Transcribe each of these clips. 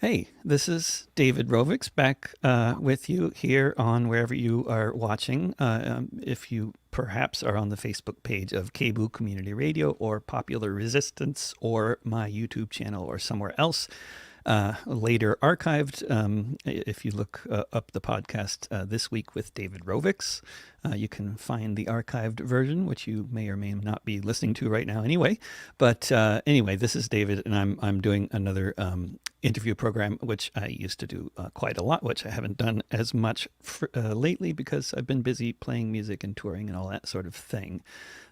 Hey, this is David Rovix back with you here on wherever you are watching. If you perhaps are on the Facebook page of KBOO Community Radio or Popular Resistance or my YouTube channel or somewhere else, later archived. If you look up the podcast This Week with David Rovix, you can find the archived version, which you may or may not be listening to right now anyway. But anyway, this is David, and I'm doing another interview program, which I used to do quite a lot, which I haven't done as much lately because I've been busy playing music and touring and all that sort of thing.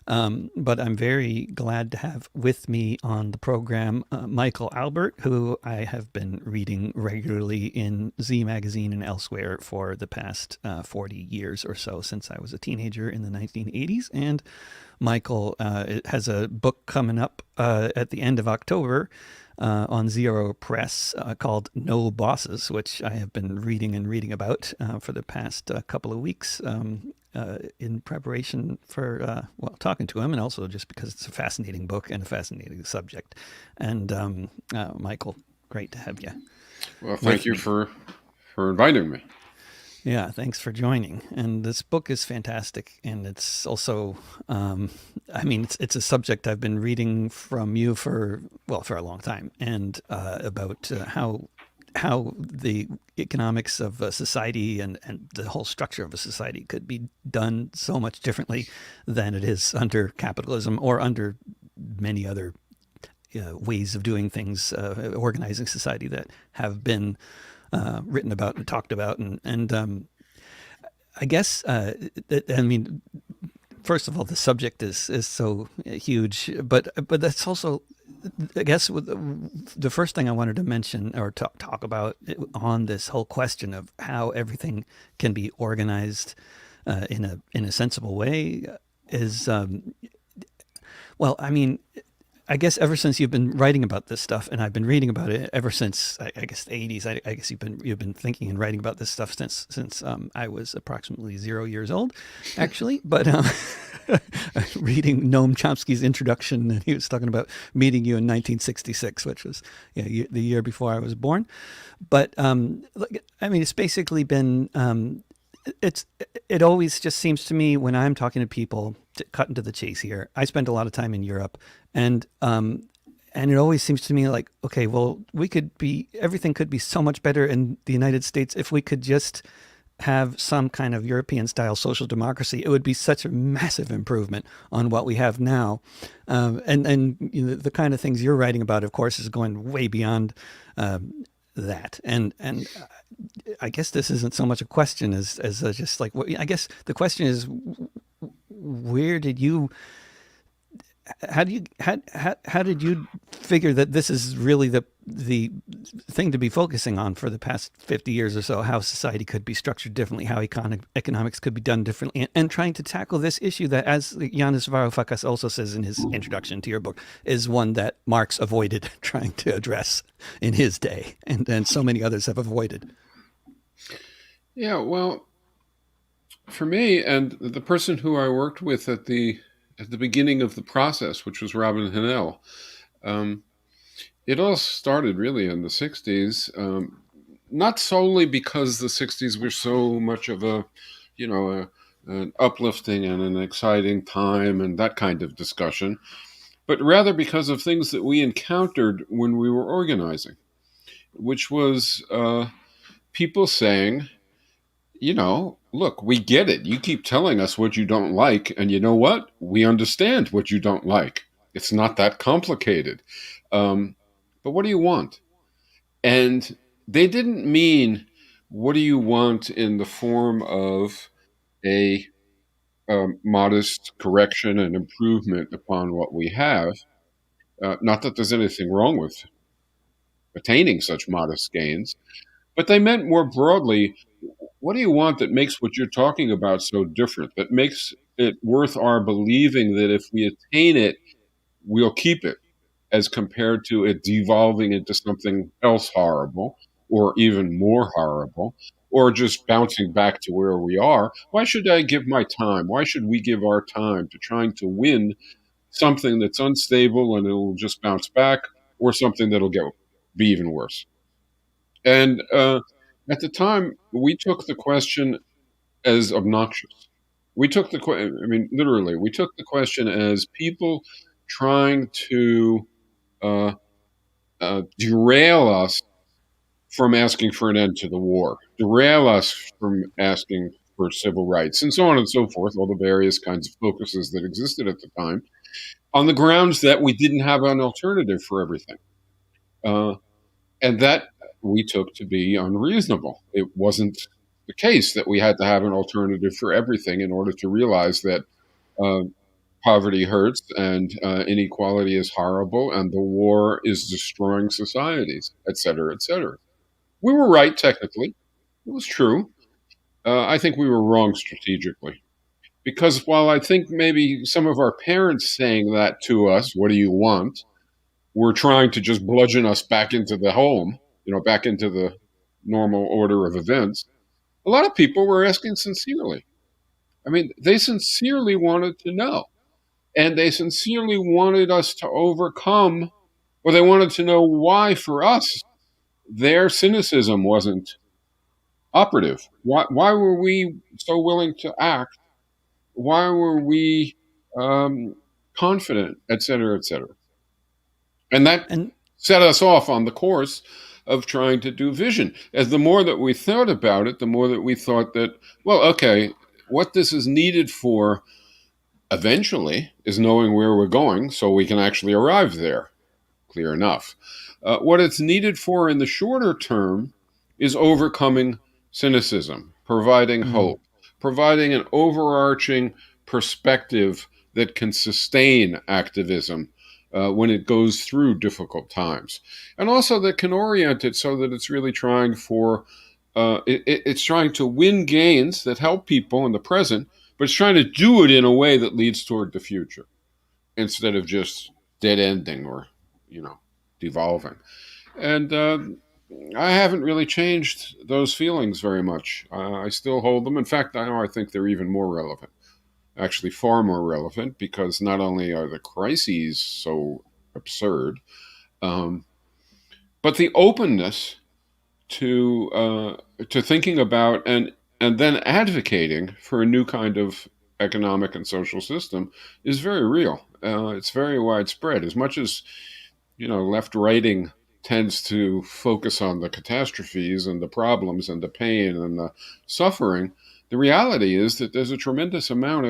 But I'm very glad to have with me on the program Michael Albert, who I have been reading regularly in Z Magazine and elsewhere for the past 40 years or so, since I was a teenager in the 1980s. And Michael has a book coming up at the end of October on Zero Press called No Bosses, which I have been reading about for the past couple of weeks in preparation for, talking to him, and also just because it's a fascinating book and a fascinating subject. And Michael, great to have you Well, thank with you me. for inviting me. Yeah, thanks for joining. And this book is fantastic, and it's also, it's a subject I've been reading from you for a long time, and about how the economics of a society and the whole structure of a society could be done so much differently than it is under capitalism or under many other ways of doing things, organizing society that have been written about and talked about. And I guess, I mean, first of all, the subject is so huge, but that's also, I guess, the first thing I wanted to mention or talk about on this whole question of how everything can be organized in a sensible way is, I mean, I guess ever since you've been writing about this stuff, and I've been reading about it ever since I guess the '80s. I guess you've been thinking and writing about this stuff since I was approximately 0 years old, actually. But reading Noam Chomsky's introduction, and he was talking about meeting you in 1966, which was the year before I was born. But I mean, it's basically been it's it always just seems to me when I'm talking to people, to cut into the chase here. I spent a lot of time in Europe, and it always seems to me like, okay, well, everything could be so much better in the United States if we could just have some kind of European style social democracy. It would be such a massive improvement on what we have now. And the kind of things you're writing about, of course, is going way beyond that. And I guess this isn't so much a question as just like, I guess the question is, where did you how did you figure that this is really the thing to be focusing on for the past 50 years or so, how society could be structured differently, how economics could be done differently, and trying to tackle this issue that, as Yanis Varoufakis also says in his introduction to your book, is one that Marx avoided trying to address in his day, and so many others have avoided. Yeah, well, for me and the person who I worked with at the beginning of the process, which was Robin Hennell, um, it all started really in the '60s. Not solely because the '60s were so much of you know, an uplifting and an exciting time and that kind of discussion, but rather because of things that we encountered when we were organizing, which was people saying, look, we get it. You keep telling us what you don't like, and you know what? We understand what you don't like. It's not that complicated. Um, but what do you want? And they didn't mean, what do you want in the form of a modest correction and improvement upon what we have? Not that there's anything wrong with attaining such modest gains, but they meant more broadly, what do you want that makes what you're talking about so different, that makes it worth our believing that if we attain it, we'll keep it, as compared to it devolving into something else horrible or even more horrible, or just bouncing back to where we are? Why should I give my time? Why should we give our time to trying to win something that's unstable and it'll just bounce back, or something that'll be even worse? And at the time, we took the question as obnoxious. We took I mean, literally, we took the question as people trying to uh, derail us from asking for an end to the war, derail us from asking for civil rights, and so on and so forth, all the various kinds of focuses that existed at the time, on the grounds that we didn't have an alternative for everything. Uh, and that we took to be unreasonable. It wasn't the case that we had to have an alternative for everything in order to realize that uh, poverty hurts and inequality is horrible and the war is destroying societies, et cetera, et cetera. We were right technically. It was true. I think we were wrong strategically. Because while I think maybe some of our parents saying that to us, what do you want? Were trying to just bludgeon us back into the home, back into the normal order of events. A lot of people were asking sincerely. I mean, they sincerely wanted to know. And they sincerely wanted us to overcome, or they wanted to know why, for us, their cynicism wasn't operative. Why were we so willing to act? Why were we um, confident, et cetera, et cetera? And that And set us off on the course of trying to do vision. As the more that we thought about it, the more that we thought that, well, okay, what this is needed for eventually is knowing where we're going so we can actually arrive there. Clear enough. What it's needed for in the shorter term is overcoming cynicism, providing mm, hope, providing an overarching perspective that can sustain activism when it goes through difficult times, and also that can orient it so that it's really trying for it's trying to win gains that help people in the present, but it's trying to do it in a way that leads toward the future instead of just dead ending or you know devolving. And I haven't really changed those feelings very much. I still hold them. In fact, I think they're even more relevant, actually far more relevant, because not only are the crises so absurd, um, but the openness to thinking about and then advocating for a new kind of economic and social system is very real. It's very widespread. As much as left writing tends to focus on the catastrophes and the problems and the pain and the suffering, the reality is that there's a tremendous amount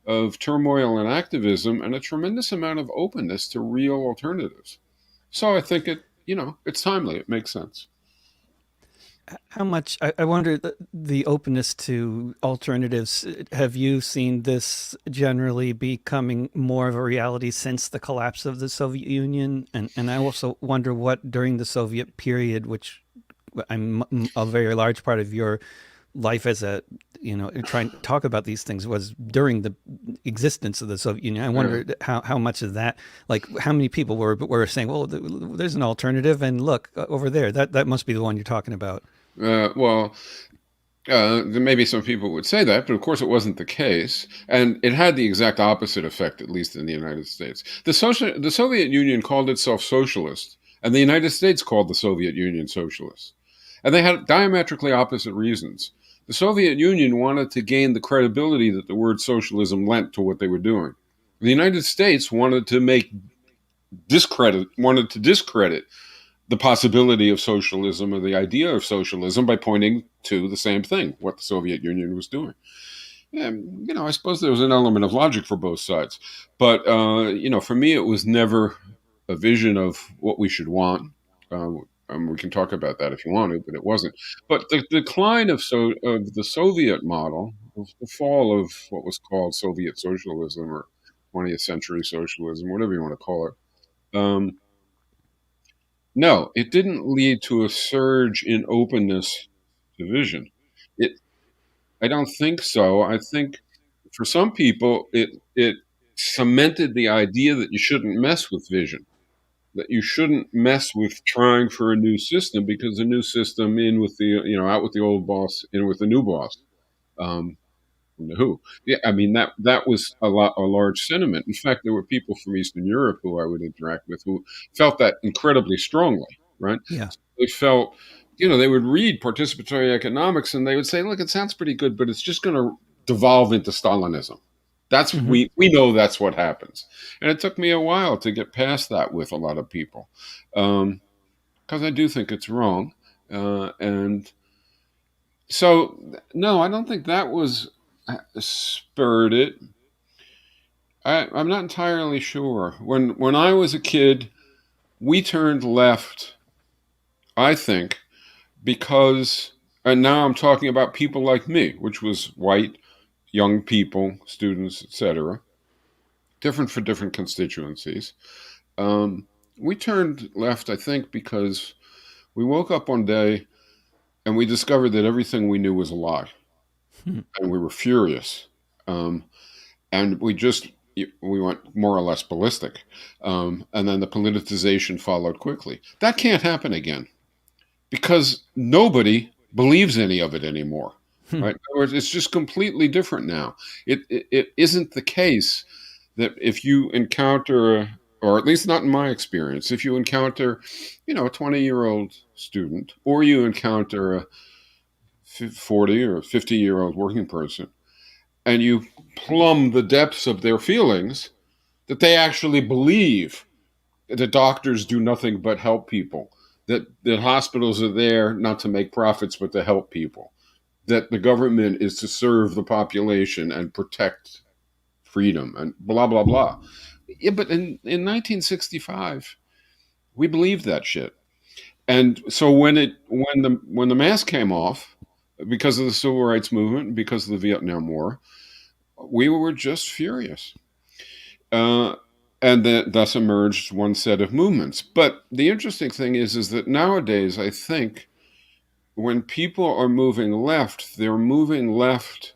of turmoil and activism and a tremendous amount of openness to real alternatives. So I think it's timely. It makes sense. how much I wonder the openness to alternatives. Have you seen this generally becoming more of a reality since the collapse of the Soviet Union? And I also wonder what during the Soviet period, which I'm a very large part of your life as a trying to talk about these things was during the existence of the Soviet Union. I Yeah. wonder how much of that, like how many people were saying, well, there's an alternative, and look over there, that must be the one you're talking about. Well, maybe some people would say that, but of course it wasn't the case, and it had the exact opposite effect, at least in the United States. The Soviet Union called itself socialist, and the United States called the Soviet Union socialist, and they had diametrically opposite reasons. The Soviet Union wanted to gain the credibility that the word socialism lent to what they were doing. The United States wanted to discredit the possibility of socialism or the idea of socialism by pointing to the same thing, what the Soviet Union was doing. And, I suppose there was an element of logic for both sides. But, for me, it was never a vision of what we should want. We can talk about that if you want to, but it wasn't. But the decline of the Soviet model, the fall of what was called Soviet socialism or 20th century socialism, whatever you want to call it, no, it didn't lead to a surge in openness to vision. It, I don't think so. I think for some people, it cemented the idea that you shouldn't mess with vision, that you shouldn't mess with trying for a new system because the new system in with the out with the old boss, in with the new boss. Um, from the Who. Yeah, I mean that was a large sentiment. In fact, there were people from Eastern Europe who I would interact with who felt that incredibly strongly. Right? Yeah. They felt they would read participatory economics and they would say, look, it sounds pretty good, but it's just going to devolve into Stalinism. That's Hmm. we know that's what happens. And it took me a while to get past that with a lot of people, because I do think it's wrong. And so, no, I don't think that was spurred it. I'm not entirely sure. When I was a kid, we turned left, I think, because, and now I'm talking about people like me, which was white, young people, students, etc., different for different constituencies. Um, we turned left, I think, because we woke up one day and we discovered that everything we knew was a lie, and we were furious. Um, and we went more or less ballistic, and then the politicization followed quickly. That can't happen again because nobody believes any of it anymore. Right? In other words, it's just completely different now. It isn't the case that if you encounter, or at least not in my experience, if you encounter, a 20-year-old student, or you encounter a 40 or 50-year-old working person, and you plumb the depths of their feelings, that they actually believe that doctors do nothing but help people, that hospitals are there not to make profits but to help people, that the government is to serve the population and protect freedom and blah blah blah. Yeah, but in 1965, we believed that shit. And so when the mask came off because of the civil rights movement, because of the Vietnam War, we were just furious. Uh, and thus emerged one set of movements. But the interesting thing is that nowadays, I think, when people are moving left, they're moving left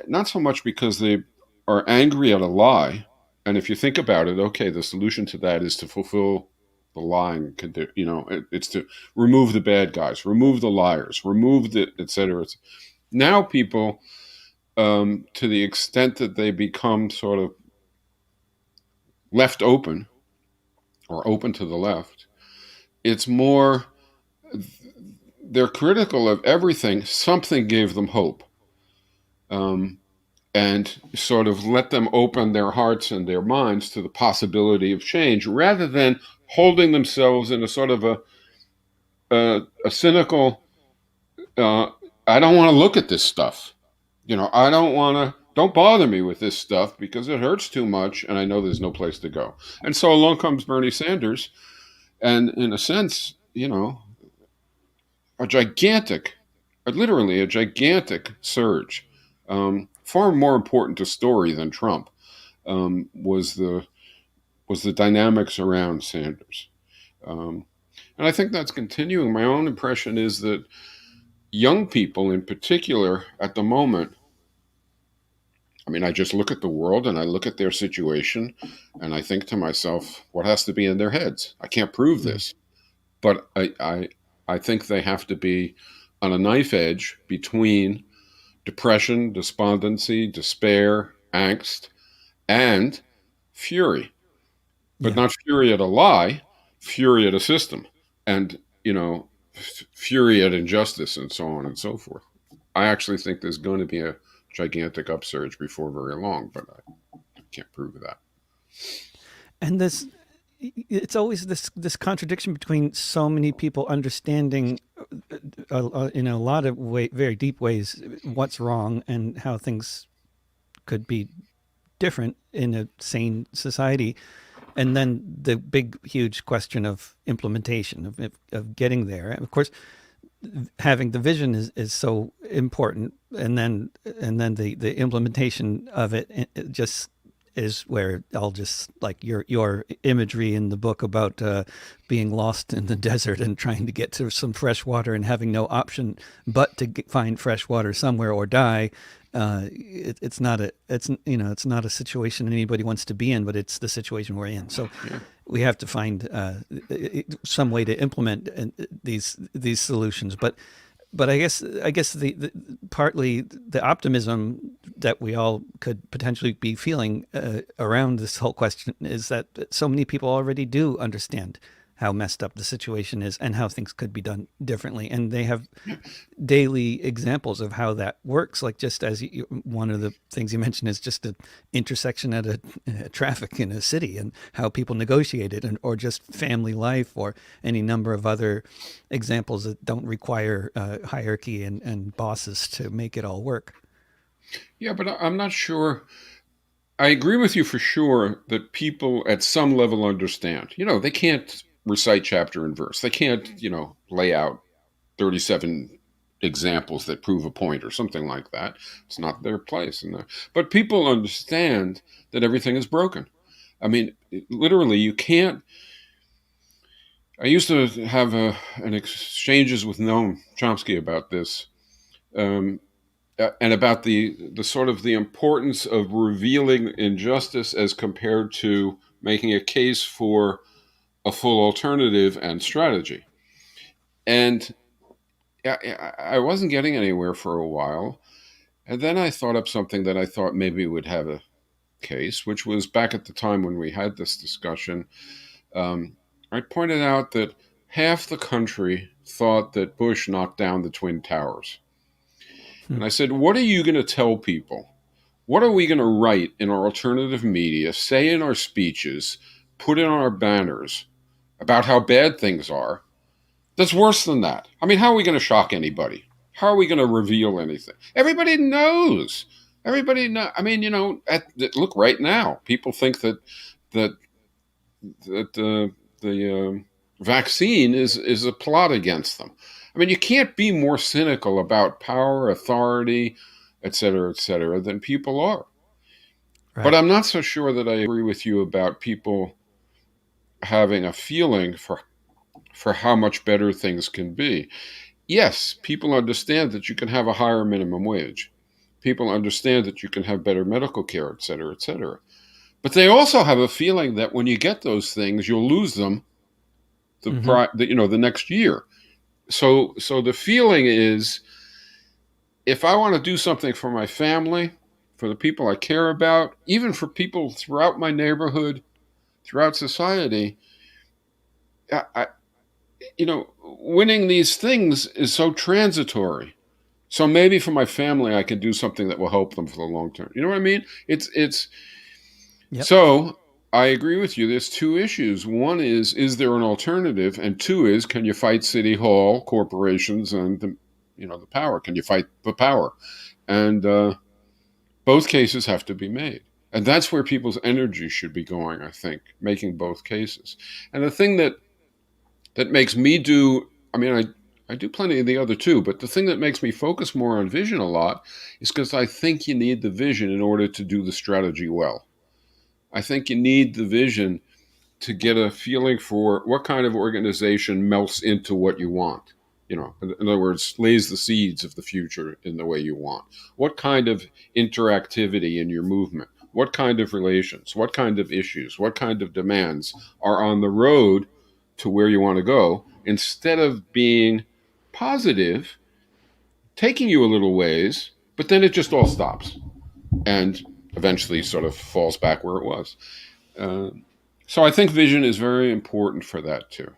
not so much because they are angry at a lie. And if you think about it, okay, the solution to that is to fulfill the lying. It's to remove the bad guys, remove the liars, remove the et cetera. Now people, to the extent that they become sort of left open or open to the left, it's more they're critical of everything. Something gave them hope. And sort of let them open their hearts and their minds to the possibility of change rather than holding themselves in a sort of a cynical, uh, I don't want to look at this stuff. I don't bother me with this stuff because it hurts too much and I know there's no place to go. And so along comes Bernie Sanders. And in a sense, a gigantic, literally a gigantic surge, far more important to story than Trump, was the dynamics around Sanders, and I think that's continuing. My own impression is that young people, in particular, at the moment. I mean, I just look at the world and I look at their situation, and I think to myself, what has to be in their heads? I can't prove this, but I think they have to be on a knife edge between depression, despondency, despair, angst, and fury. But Yeah. not fury at a lie, fury at a system, and fury at injustice, and so on and so forth. I actually think there's going to be a gigantic upsurge before very long, but I can't prove that. And it's always this contradiction between so many people understanding in a lot of very deep ways what's wrong and how things could be different in a sane society, and then the big huge question of implementation of getting there. Of course, having the vision is so important, and then the implementation of it just is where I'll just like your imagery in the book about being lost in the desert and trying to get to some fresh water and having no option but to find fresh water somewhere or die. It's not a situation anybody wants to be in, but it's the situation we're in. So Yeah. we have to find some way to implement these solutions. But I guess the partly the optimism that we all could potentially be feeling around this whole question is that so many people already do understand how messed up the situation is and how things could be done differently. And they have daily examples of how that works. Like just as one of the things you mentioned is just an intersection at a traffic in a city and how people negotiate it, and or just family life, or any number of other examples that don't require hierarchy and bosses to make it all work. Yeah, but I'm not sure. I agree with you for sure that people at some level understand. They can't recite chapter and verse. They can't, lay out 37 examples that prove a point or something like that. It's not their place. But people understand that everything is broken. I mean, literally, you can't. I used to have an exchanges with Noam Chomsky about this. Um, and about the sort of the importance of revealing injustice as compared to making a case for a full alternative and strategy. And I wasn't getting anywhere for a while. And then I thought up something that I thought maybe would have a case, which was back at the time when we had this discussion. Um, I pointed out that half the country thought that Bush knocked down the Twin Towers. Hmm. And I said, what are you going to tell people? What are we going to write in our alternative media, say in our speeches, put in our banners about how bad things are? That's worse than that. I mean, how are we going to shock anybody? How are we going to reveal anything? Everybody knows. Everybody know. I mean, look right now. People think that the vaccine is a plot against them. I mean, you can't be more cynical about power, authority, et cetera, than people are. But Right. I'm not so sure that I agree with you about people having a feeling for how much better things can be. Yes, people understand that you can have a higher minimum wage. People understand that you can have better medical care, et cetera, et cetera. But they also have a feeling that when you get those things, you'll lose them Mm-hmm. the next year. So the feeling is, if I want to do something for my family, for the people I care about, even for people throughout my neighborhood, throughout society, I winning these things is so transitory. So maybe for my family, I can do something that will help them for the long term. You know what I mean? It's Yep. so I agree with you. There's two issues. One is there an alternative? And two is, can you fight City Hall, corporations, and the power? Can you fight the power? And both cases have to be made. And that's where people's energy should be going, I think, making both cases. And the thing that makes me do, I mean, I do plenty of the other two, but the thing that makes me focus more on vision a lot is because I think you need the vision in order to do the strategy well. I think you need the vision to get a feeling for what kind of organization melts into what you want. In other words, lays the seeds of the future in the way you want. What kind of interactivity in your movement? What kind of relations? What kind of issues? What kind of demands are on the road to where you want to go, instead of being positive, taking you a little ways, but then it just all stops and eventually sort of falls back where it was. Uh, so I think vision is very important for that too.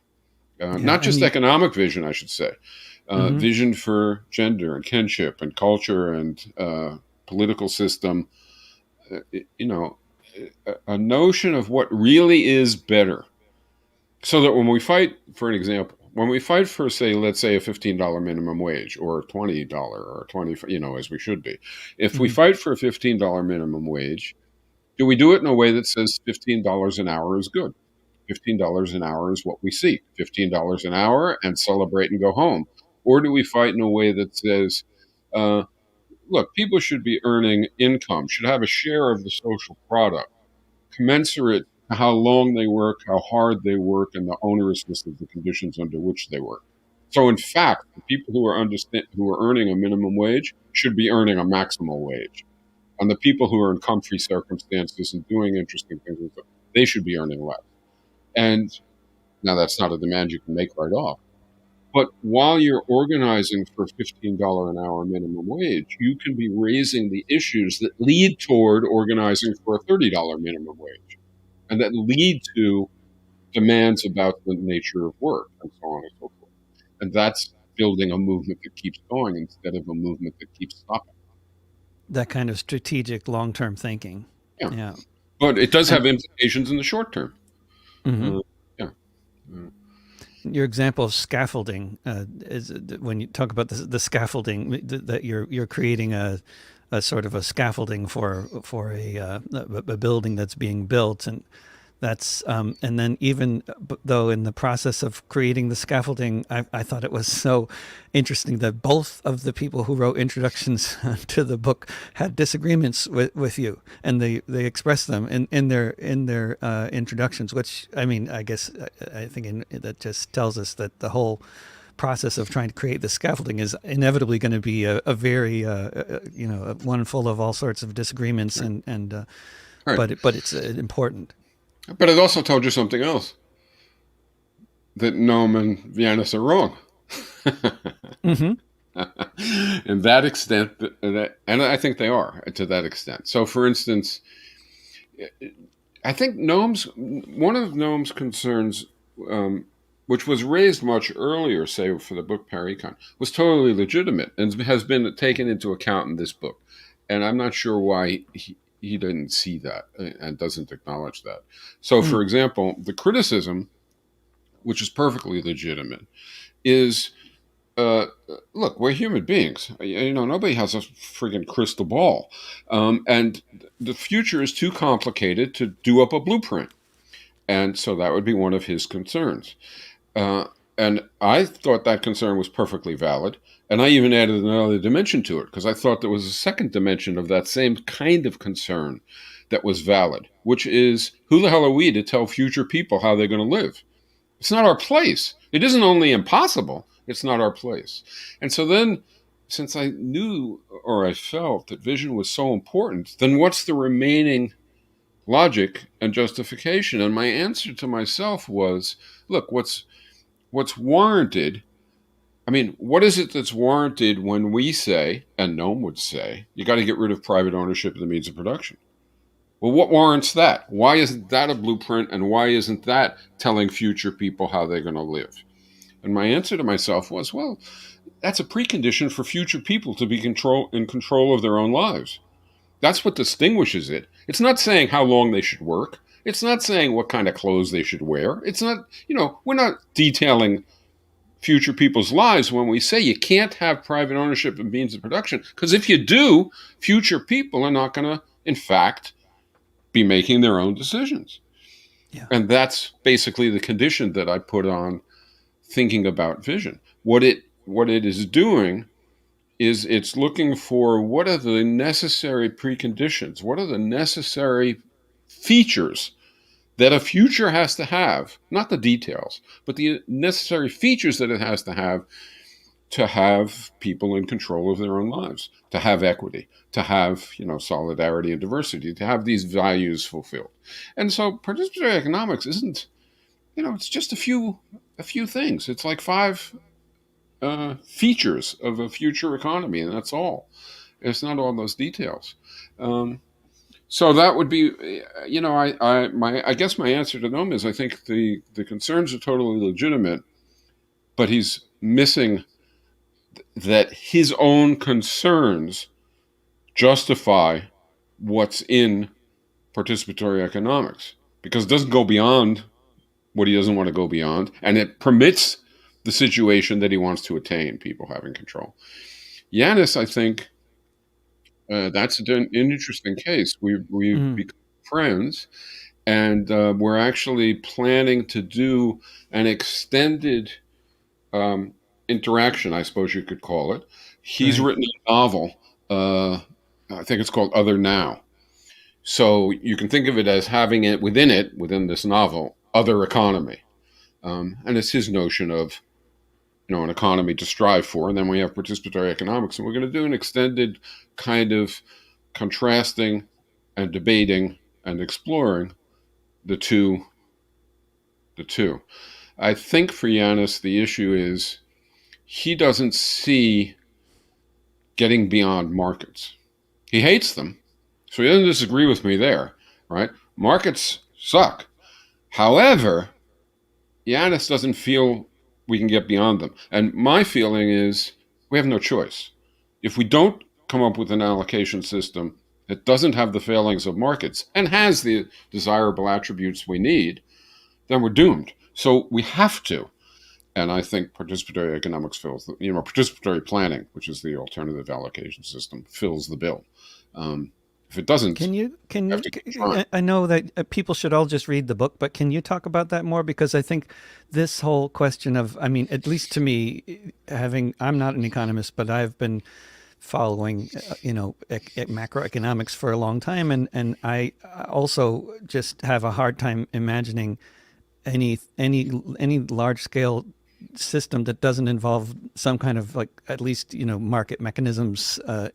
Yeah. Not And just you. economic vision, I should say. Mm-hmm. Vision for gender and kinship and culture and political system. Uh, you know, a notion of what really is better. So that when we fight, for an example, when we fight for, say, let's say a $15 minimum wage or $20 or 20, as we should be. If we Mm-hmm. fight for a $15 minimum wage, do we do it in a way that says $15 an hour is good? $15 an hour is what we seek. $15 an hour and celebrate and go home. Or do we fight in a way that says, uh, look, people should be earning income, should have a share of the social product, commensurate to how long they work, how hard they work, and the onerousness of the conditions under which they work. So, in fact, the people who are earning a minimum wage should be earning a maximal wage, and the people who are in comfy circumstances and doing interesting things, they should be earning less. And now that's not a demand you can make right off. But while you're organizing for $15 an hour minimum wage, you can be raising the issues that lead toward organizing for a $30 minimum wage and that lead to demands about the nature of work and so on and so forth. And that's building a movement that keeps going instead of a movement that keeps stopping. That kind of strategic long-term thinking. Yeah. Yeah. But it does And have implications in the short term. mhm. Uh, yeah. Uh, Your example of scaffolding is when you talk about the scaffolding that you're creating a sort of a scaffolding for a building that's being built, and that's and then even though in the process of creating the scaffolding, I thought it was so interesting that both of the people who wrote introductions to the book had disagreements with you, and they expressed them in their introductions. Which, I mean, I guess I think that just tells us that the whole process of trying to create the scaffolding is inevitably going to be a very one full of all sorts of disagreements, right. and Right. but it's important. But it also told you something else, that Noam and Vianis are wrong. Mm-hmm. In that extent, and I think they are to that extent. So, for instance, I think one of Noam's concerns, which was raised much earlier, say for the book Paricon, was totally legitimate and has been taken into account in this book. And I'm not sure why he didn't see that and doesn't acknowledge that. So, for example, the criticism, which is perfectly legitimate, is uh, look, we're human beings. Nobody has a friggin' crystal ball. And the future is too complicated to do up a blueprint. And so that would be one of his concerns. Uh, and I thought that concern was perfectly valid. And I even added another dimension to it because I thought there was a second dimension of that same kind of concern that was valid, which is, who the hell are we to tell future people how they're going to live? It's not our place. It isn't only impossible, it's not our place. And so then, since I knew or I felt that vision was so important, then what's the remaining logic and justification? And my answer to myself was, look, what's warranted? I mean, what is it that's warranted when we say, and Noam would say, you got to get rid of private ownership of the means of production? Well, what warrants that? Why isn't that a blueprint, and why isn't that telling future people how they're going to live? And my answer to myself was, well, that's a precondition for future people to be in control of their own lives. That's what distinguishes it. It's not saying how long they should work. It's not saying what kind of clothes they should wear. It's not, we're not detailing future people's lives when we say you can't have private ownership of means of production. Because if you do, future people are not going to, in fact, be making their own decisions. Yeah. And that's basically the condition that I put on thinking about vision. What it is doing is it's looking for what are the necessary preconditions, what are the necessary features that a future has to have, not the details, but the necessary features that it has to have people in control of their own lives, to have equity, to have solidarity and diversity, to have these values fulfilled. And so participatory economics isn't, it's just a few things. It's like five features of a future economy, and that's all. It's not all those details. So that would be, I guess my answer to them is I think the concerns are totally legitimate, but he's missing that his own concerns justify what's in participatory economics because it doesn't go beyond what he doesn't want to go beyond, and it permits the situation that he wants to attain, people having control. Yanis, I think that's an interesting case. We've Mm. become friends, and we're actually planning to do an extended um, interaction, I suppose you could call it. He's Right. written a novel. I think it's called Other Now. So you can think of it as having within this novel, other economy. And it's his notion of, an economy to strive for. And then we have participatory economics. And we're going to do an extended kind of contrasting and debating and exploring the two. The two. I think for Yanis, the issue is he doesn't see getting beyond markets. He hates them. So he doesn't disagree with me there, right? Markets suck. However, Yanis doesn't feel we can get beyond them. And my feeling is we have no choice. If we don't come up with an allocation system that doesn't have the failings of markets and has the desirable attributes we need, then we're doomed. So we have to. And I think participatory economics fills the, participatory planning, which is the alternative allocation system, fills the bill. If it doesn't, we have to keep trying. I know that people should all just read the book, but can you talk about that more? Because I think this whole question of, I mean, at least to me, I'm not an economist, but I've been following, macroeconomics for a long time. And I also just have a hard time imagining any large scale system that doesn't involve some kind of like at least market mechanisms, I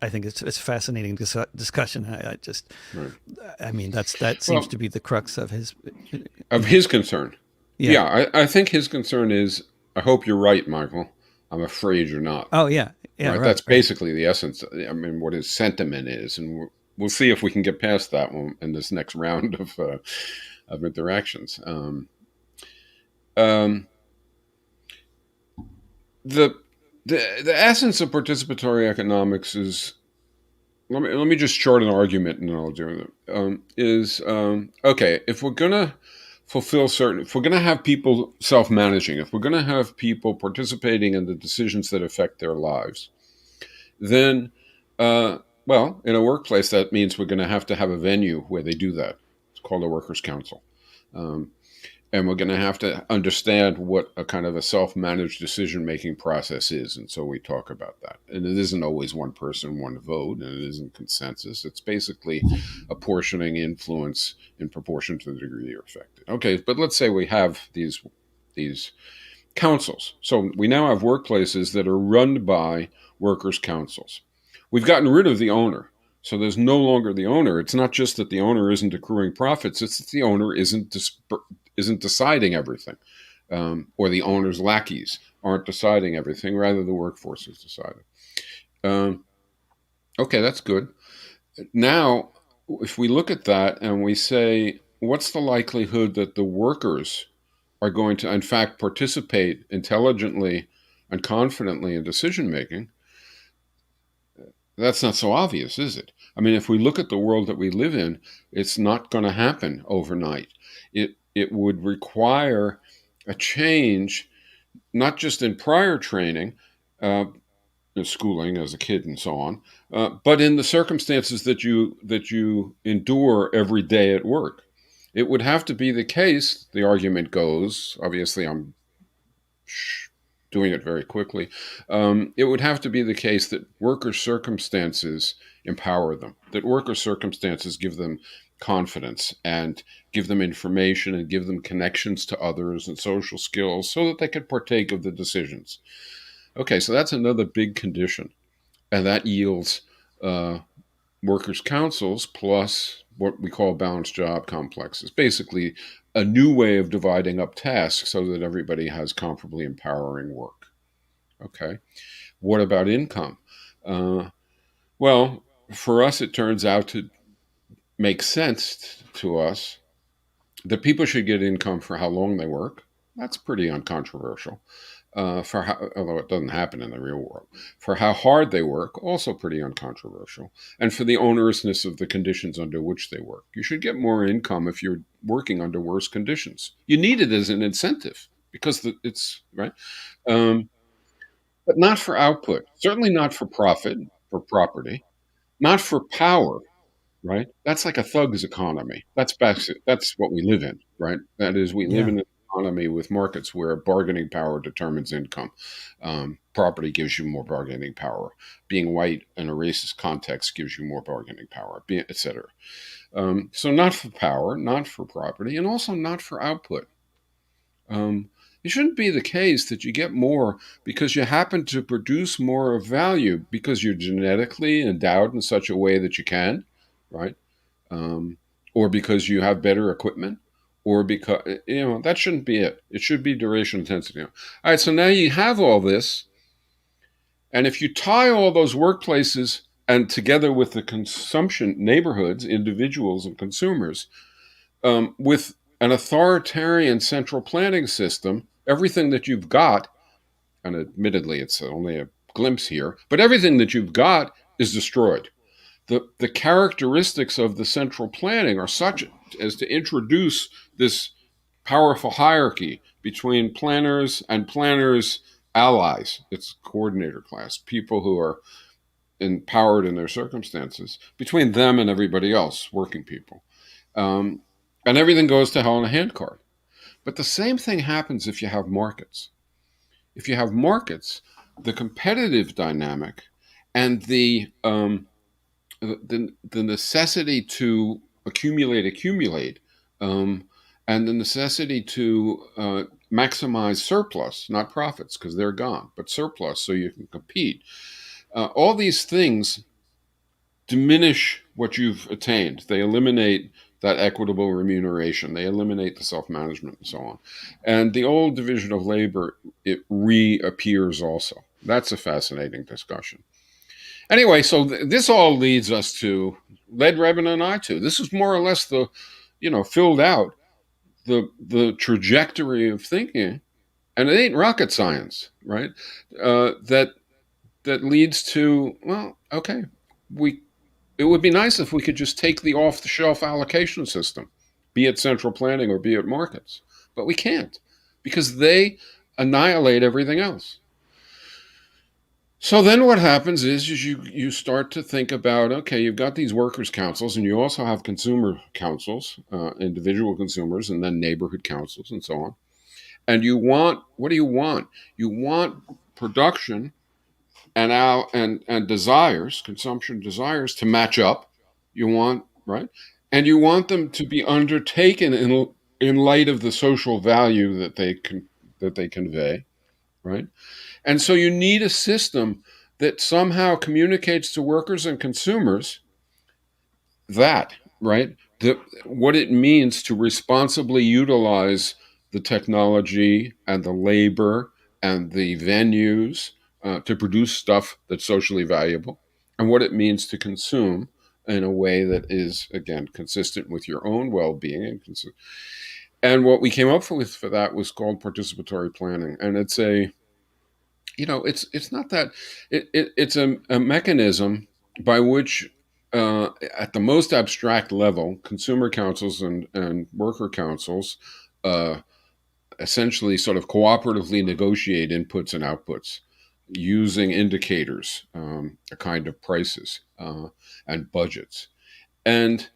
think it's a fascinating discussion. Right. I mean that seems Well, to be the crux of his. of his concern. Yeah. Yeah, I think his concern is I hope you're right, Michael. I'm afraid you're not. Oh yeah. Yeah. Right? Right. That's Right. basically the essence. I mean, what his sentiment is. And we'll see if we can get past that one in this next round of interactions. Um, the, the essence of participatory economics is let me just chart an argument and I'll do it. Okay, if we're gonna if we're gonna have people self-managing, if we're gonna have people participating in the decisions that affect their lives, then, well, in a workplace, that means we're going to have a venue where they do that. It's called a workers' council. Um, and we're going to have to understand what a kind of a self-managed decision-making process is. And so we talk about that. And it isn't always one person, one vote, and it isn't consensus. It's basically apportioning influence in proportion to the degree you're affected. Okay, but let's say we have these councils. So we now have workplaces that are run by workers' councils. We've gotten rid of the owner. So there's no longer the owner. It's not just that the owner isn't accruing profits, it's that the owner isn't deciding everything, or the owner's lackeys aren't deciding everything. Rather, the workforce is deciding. Um, okay, that's good. Now, if we look at that and we say, what's the likelihood that the workers are going to, in fact, participate intelligently and confidently in decision making? That's not so obvious, is it? I mean, if we look at the world that we live in, it's not going to happen overnight. It would require a change, not just in prior training, uh, schooling as a kid and so on, but in the circumstances that you endure every day at work. It would have to be the case. The argument goes. Obviously, I'm doing it very quickly. It would have to be the case that worker circumstances empower them, that worker circumstances give them confidence and give them information and give them connections to others and social skills so that they could partake of the decisions. Okay, so that's another big condition. And that yields uh, workers' councils plus what we call balanced job complexes. Basically, a new way of dividing up tasks so that everybody has comparably empowering work. Okay. What about income? Uh, well, for us, it turns out to make sense to us that people should get income for how long they work. That's pretty uncontroversial. Although it doesn't happen in the real world, for how hard they work, also pretty uncontroversial, and for the onerousness of the conditions under which they work. You should get more income if you're working under worse conditions. You need it as an incentive because it's right, um, but not for output. Certainly not for profit, for property, not for power. Right? That's like a thug's economy. That's what we live in, right? That is, we live Yeah. in an economy with markets where bargaining power determines income. Property gives you more bargaining power. Being white in a racist context gives you more bargaining power, etc. So not for power, not for property, and also not for output. It shouldn't be the case that you get more because you happen to produce more of value because you're genetically endowed in such a way that you can, right? um, or because you have better equipment, or because that shouldn't be it. It should be duration intensity. All right, so now you have all this, and if you tie all those workplaces and together with the consumption neighborhoods, individuals and consumers, with an authoritarian central planning system, everything that you've got, and admittedly it's only a glimpse here, but everything that you've got is destroyed. The characteristics of the central planning are such as to introduce this powerful hierarchy between planners and planners' allies. It's coordinator class, people who are empowered in their circumstances, between them and everybody else, working people. Um, and everything goes to hell in a handcart. But the same thing happens if you have markets. If you have markets, the competitive dynamic and the necessity to accumulate, um, and the necessity to maximize surplus, not profits because they're gone, but surplus so you can compete. All these things diminish what you've attained. They eliminate that equitable remuneration. They eliminate the self-management and so on. And the old division of labor, it reappears also. That's a fascinating discussion. Anyway, so this all leads us to led Revin and I to. This is more or less the, filled out the trajectory of thinking, and it ain't rocket science, right? That leads to, well, okay, we it would be nice if we could just take the off the shelf allocation system, be it central planning or be it markets, but we can't because they annihilate everything else. So then what happens is you start to think about, okay, you've got these workers' councils and you also have consumer councils, individual consumers, and then neighborhood councils and so on. And what do you want? You want production and desires, consumption desires to match up. You want, right? And you want them to be undertaken in light of the social value that they convey, right? And so you need a system that somehow communicates to workers and consumers that, right? What it means to responsibly utilize the technology and the labor and the venues to produce stuff that's socially valuable, and what it means to consume in a way that is, again, consistent with your own well-being. And what we came up with for that was called participatory planning. And it's it's not that it's a mechanism by which at the most abstract level consumer councils and worker councils uh, essentially sort of cooperatively negotiate inputs and outputs using indicators, a kind of prices and budgets. And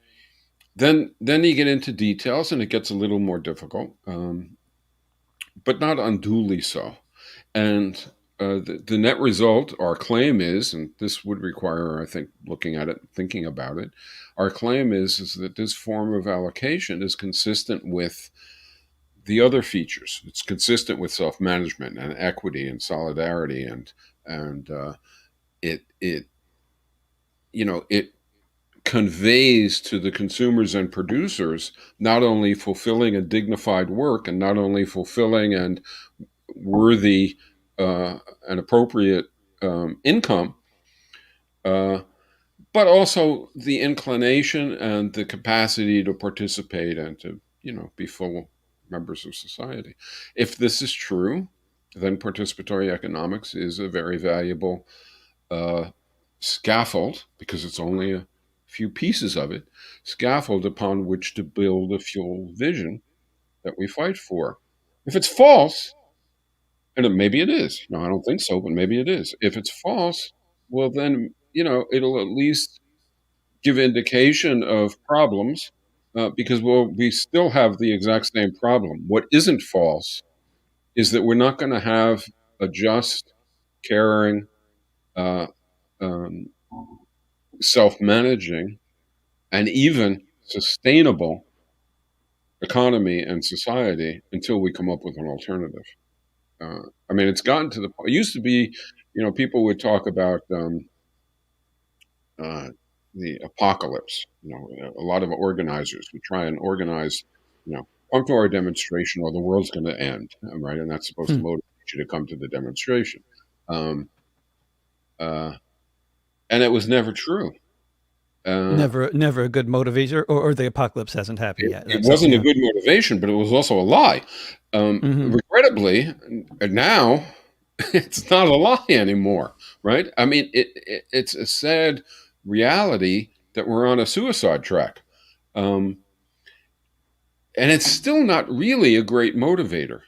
then you get into details and it gets a little more difficult, but not unduly so. And the net result, our claim is, and this would require, I think, looking at it, thinking about it, our claim is that this form of allocation is consistent with the other features. It's consistent with self-management and equity and solidarity, and it it conveys to the consumers and producers not only fulfilling a dignified work and not only fulfilling and worthy and appropriate income, uh, but also the inclination and the capacity to participate and to be full members of society. If this is true, then participatory economics is a very valuable uh, scaffold, because it's only a few pieces of it, scaffold upon which to build a fuel vision that we fight for. If it's false, and maybe it is. No, I don't think so, but maybe it is. If it's false, well, then, it'll at least give indication of problems because we still have the exact same problem. What isn't false is that we're not going to have a just, caring, uh, um, self managing, and even sustainable economy and society until we come up with an alternative. I mean, it's gotten to the point. It used to be, people would talk about uh, the apocalypse. A lot of organizers would try and organize, come to our demonstration or the world's going to end, right? And that's supposed to Hmm. motivate you to come to the demonstration. Um, uh, and it was never true. Uh, Never a good motivator, or the apocalypse hasn't happened it, yet. it That's something. wasn't a Yeah. good motivation, but it was also a lie. Hmm. Regrettably, now it's not a lie anymore, right? I mean, it's a sad reality that we're on a suicide track. Um, and it's still not really a great motivator.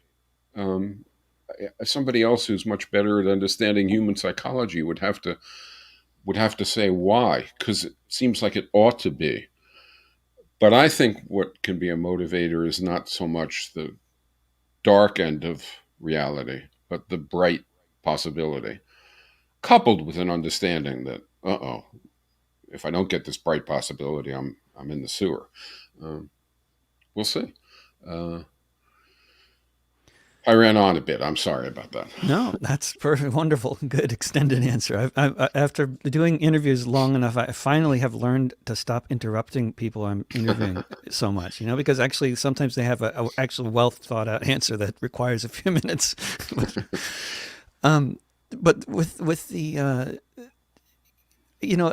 Um, Somebody else who's much better at understanding human psychology would have to say why, because it seems like it ought to be. But I think what can be a motivator is not so much the dark end of reality, but the bright possibility, coupled with an understanding that, if I don't get this bright possibility, I'm in the sewer. Um, we'll see. Uh, I ran on a bit. I'm sorry about that. No, that's perfect, wonderful, good extended answer. After doing interviews long enough, I finally have learned to stop interrupting people I'm interviewing so much. Because actually sometimes they have a actual well thought out answer that requires a few minutes. um, but with the I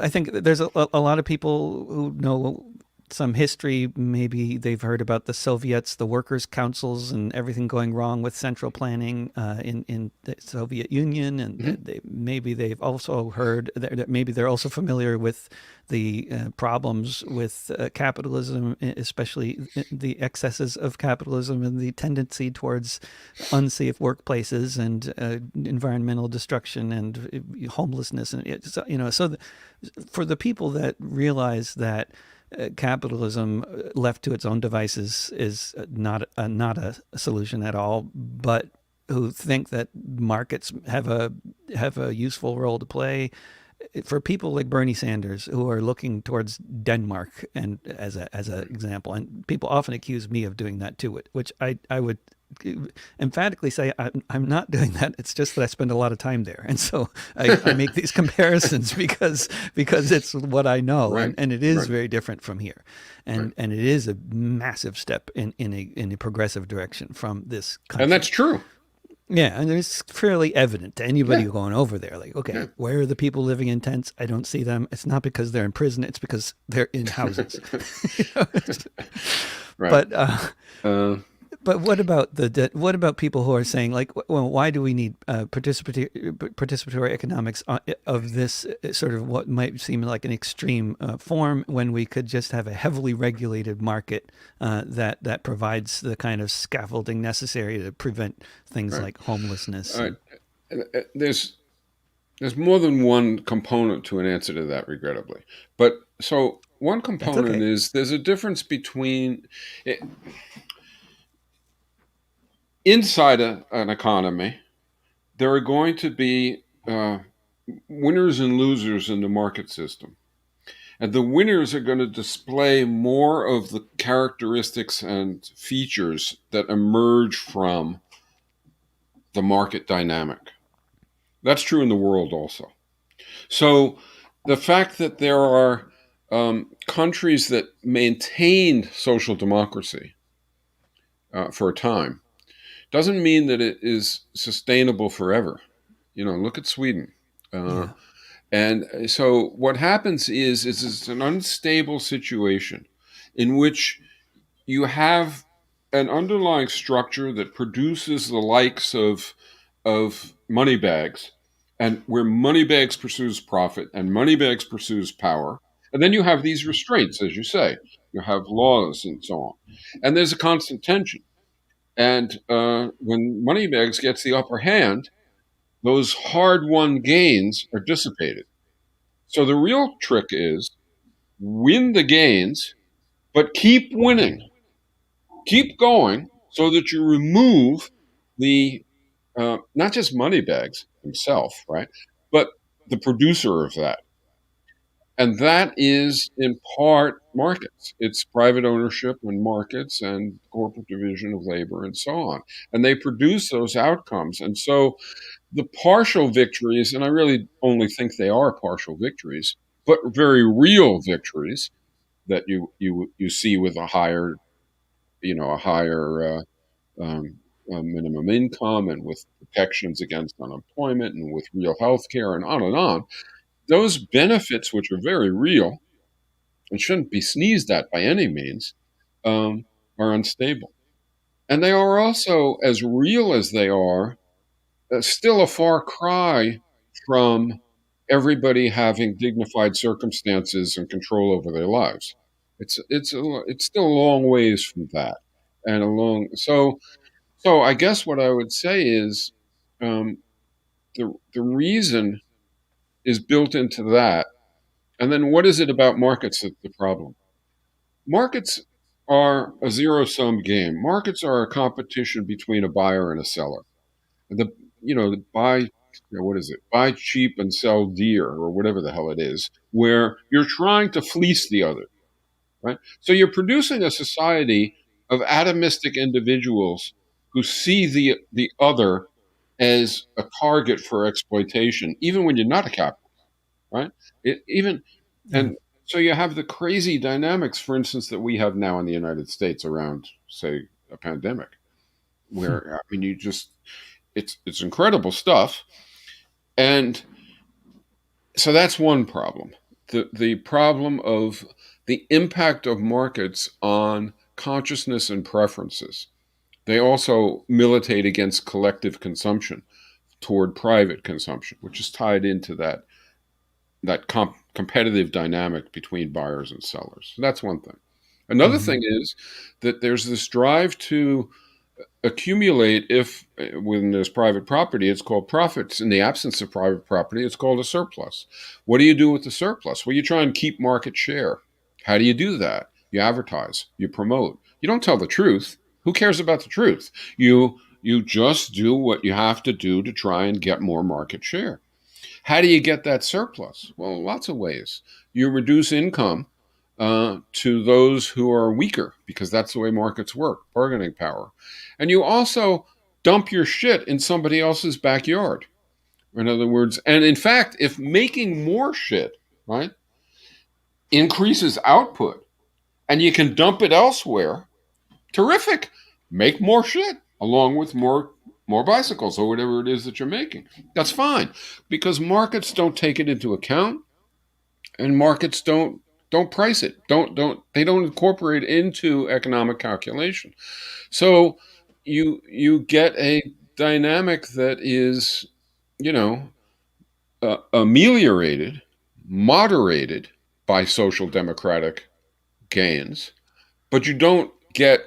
think there's a lot of people who know some history. Maybe they've heard about the Soviets, the workers' councils, and everything going wrong with central planning in the Soviet Union, and Mhm. maybe they've also heard that maybe they're also familiar with the problems with capitalism, especially the excesses of capitalism and the tendency towards unsafe workplaces and environmental destruction and homelessness, and for the people that realize that capitalism left to its own devices is not a solution at all, but who think that markets have a useful role to play. For people like Bernie Sanders who are looking towards Denmark and as an example, and people often accuse me of doing that too, which I would emphatically say I'm not doing that. It's just that I spend a lot of time there, and so I make these comparisons because it's what I know, Right, and it is right, very different from here, right. and it is a massive step in a progressive direction from this And that's country. true. Yeah, and it's fairly evident to anybody Yeah, going over there. Like, okay, yeah. where are the people living in tents? I don't see them. It's not because they're in prison. It's because they're in houses. You know? Right. But Uh, but what about people who are saying like, well, why do we need participatory economics of this sort of what might seem like an extreme form when we could just have a heavily regulated market that provides the kind of scaffolding necessary to prevent things right. like homelessness All right. and There's more than one component to an answer to that, regrettably. But so one that's component okay. is there's a difference between it, inside an economy. There are going to be winners and losers in the market system. And the winners are going to display more of the characteristics and features that emerge from the market dynamic. That's true in the world also. So the fact that there are countries that maintained social democracy for a time doesn't mean that it is sustainable forever. Look at Sweden. Uh, Yeah. and so what happens is it's an unstable situation in which you have an underlying structure that produces the likes of money bags, and where money bags pursues profit and money bags pursues power. And then you have these restraints, as you say. You have laws and so on. And there's a constant tension. And when money bags gets the upper hand, those hard won gains are dissipated. So the real trick is win the gains, but keep winning. Keep going so that you remove the not just money bags himself, right, but the producer of that. And that is in part markets. It's private ownership and markets and corporate division of labor and so on. And they produce those outcomes. And so the partial victories, and I really only think they are partial victories, but very real victories that you see with a higher minimum income, and with protections against unemployment, and with real health care, and on and on. Those benefits, which are very real, and shouldn't be sneezed at by any means, are unstable. And they are also, as real as they are, still a far cry from everybody having dignified circumstances and control over their lives. It's still a long ways from that, and a long so I guess what I would say is um, the reason is built into that, and then what is it about markets that's the problem? Markets are a zero sum game. Markets are a competition between a buyer and a seller. The the buy what is it? Buy cheap and sell dear, or whatever the hell it is, where you're trying to fleece the other, right? So you're producing a society of atomistic individuals who see the other as a target for exploitation, even when you're not a capitalist, right? Even Yeah. and so you have the crazy dynamics, for instance, that we have now in the United States around, say, a pandemic, where I mean, it's incredible stuff, and so that's one problem. The problem of the impact of markets on consciousness and preferences. They also militate against collective consumption toward private consumption, which is tied into that competitive dynamic between buyers and sellers. So that's one thing. Another Hmm. thing is that there's this drive to accumulate. If when there's private property, it's called profits. In the absence of private property, it's called a surplus. What do you do with the surplus? Well, you try and keep market share. How do you do that? You advertise, you promote. You don't tell the truth. Who cares about the truth? You just do what you have to do to try and get more market share. How do you get that surplus? Well, lots of ways. You reduce income to those who are weaker, because that's the way markets work, bargaining power. And you also dump your shit in somebody else's backyard. In other words, and in fact, if making more shit, right, increases output and you can dump it elsewhere, terrific. Make more shit along with more bicycles or whatever it is that you're making. That's fine, because markets don't take it into account, and markets don't price it. Don't incorporate it into economic calculation. So you get a dynamic that is, you know, ameliorated, moderated by social democratic gains, but you don't get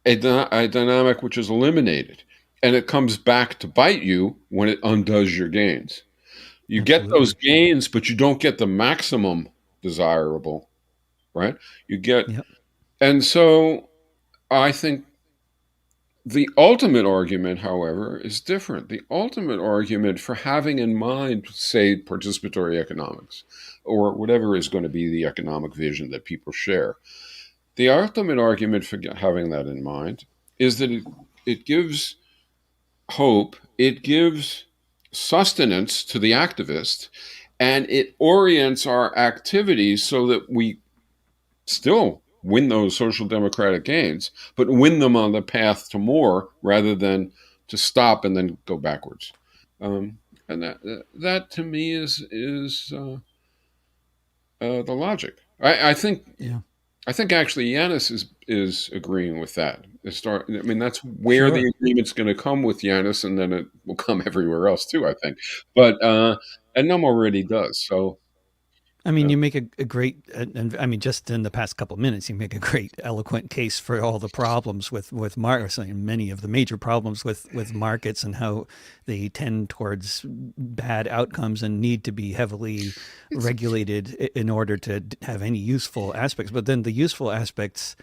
a dynamic which is eliminated, and it comes back to bite you when it undoes your gains. You get those Absolutely. gains, but you don't get the maximum desirable, right? You get, Yep. and so I think the ultimate argument, however, is different. The ultimate argument for having in mind, say, participatory economics, or whatever is going to be the economic vision that people share, the ultimate argument for having that in mind is that it gives hope, it gives sustenance to the activist, and it orients our activities so that we still win those social democratic gains, but win them on the path to more rather than to stop and then go backwards. And that to me is the logic. Yeah. I think actually Yanis is agreeing with that. I mean, that's where the Sure. agreement's going to come with Yanis, and then it will come everywhere else too, I think. But and Num already does. So I mean, uh, you make a great, and I mean, just in the past couple of minutes, you make a great, eloquent case for all the problems with markets, and many of the major problems with markets, and how they tend towards bad outcomes and need to be heavily it's regulated in order to have any useful aspects. But then the useful aspects,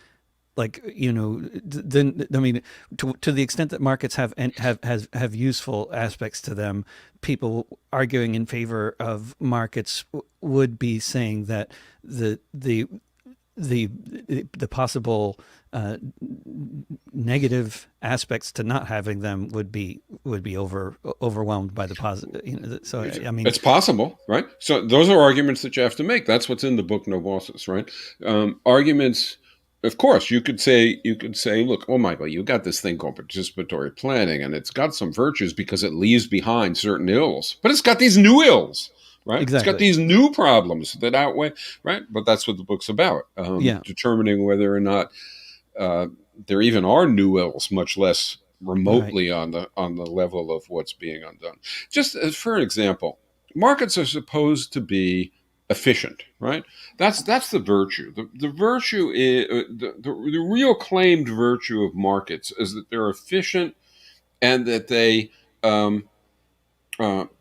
like, then I mean, to the extent that markets have useful aspects to them, people arguing in favor of markets would be saying that the the the the possible negative aspects to not having them would be overwhelmed by the positive. So I mean, it's possible, right? So those are arguments that you have to make. That's what's in the book, No Bosses, right? Arguments. Of course, you could say, look, oh Michael, you got this thing called participatory planning, and it's got some virtues because it leaves behind certain ills, but it's got these new ills, right? It's got Exactly. these new problems that outweigh, right? But that's what the book's about, Yeah. determining whether or not uh, there even are new ills, much less Right. remotely on the level of what's being undone. Just for an example, markets are supposed to be efficient, right? That's the virtue. The virtue is the real claimed virtue of markets is that they're efficient and that they um,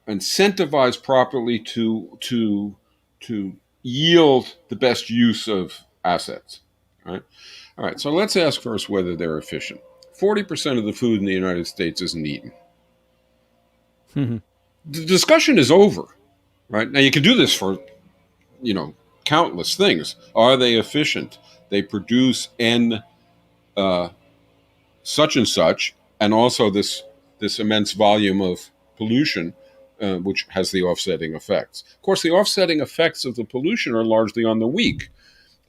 incentivize properly to yield the best use of assets. Right. All right. So let's ask first whether they're efficient. 40% of the food in the United States isn't eaten. The discussion is over. Right now, you can do this for countless things. Are they efficient? They produce n uh, such and such, and also this immense volume of pollution, which has the offsetting effects. Of course, the offsetting effects of the pollution are largely on the weak,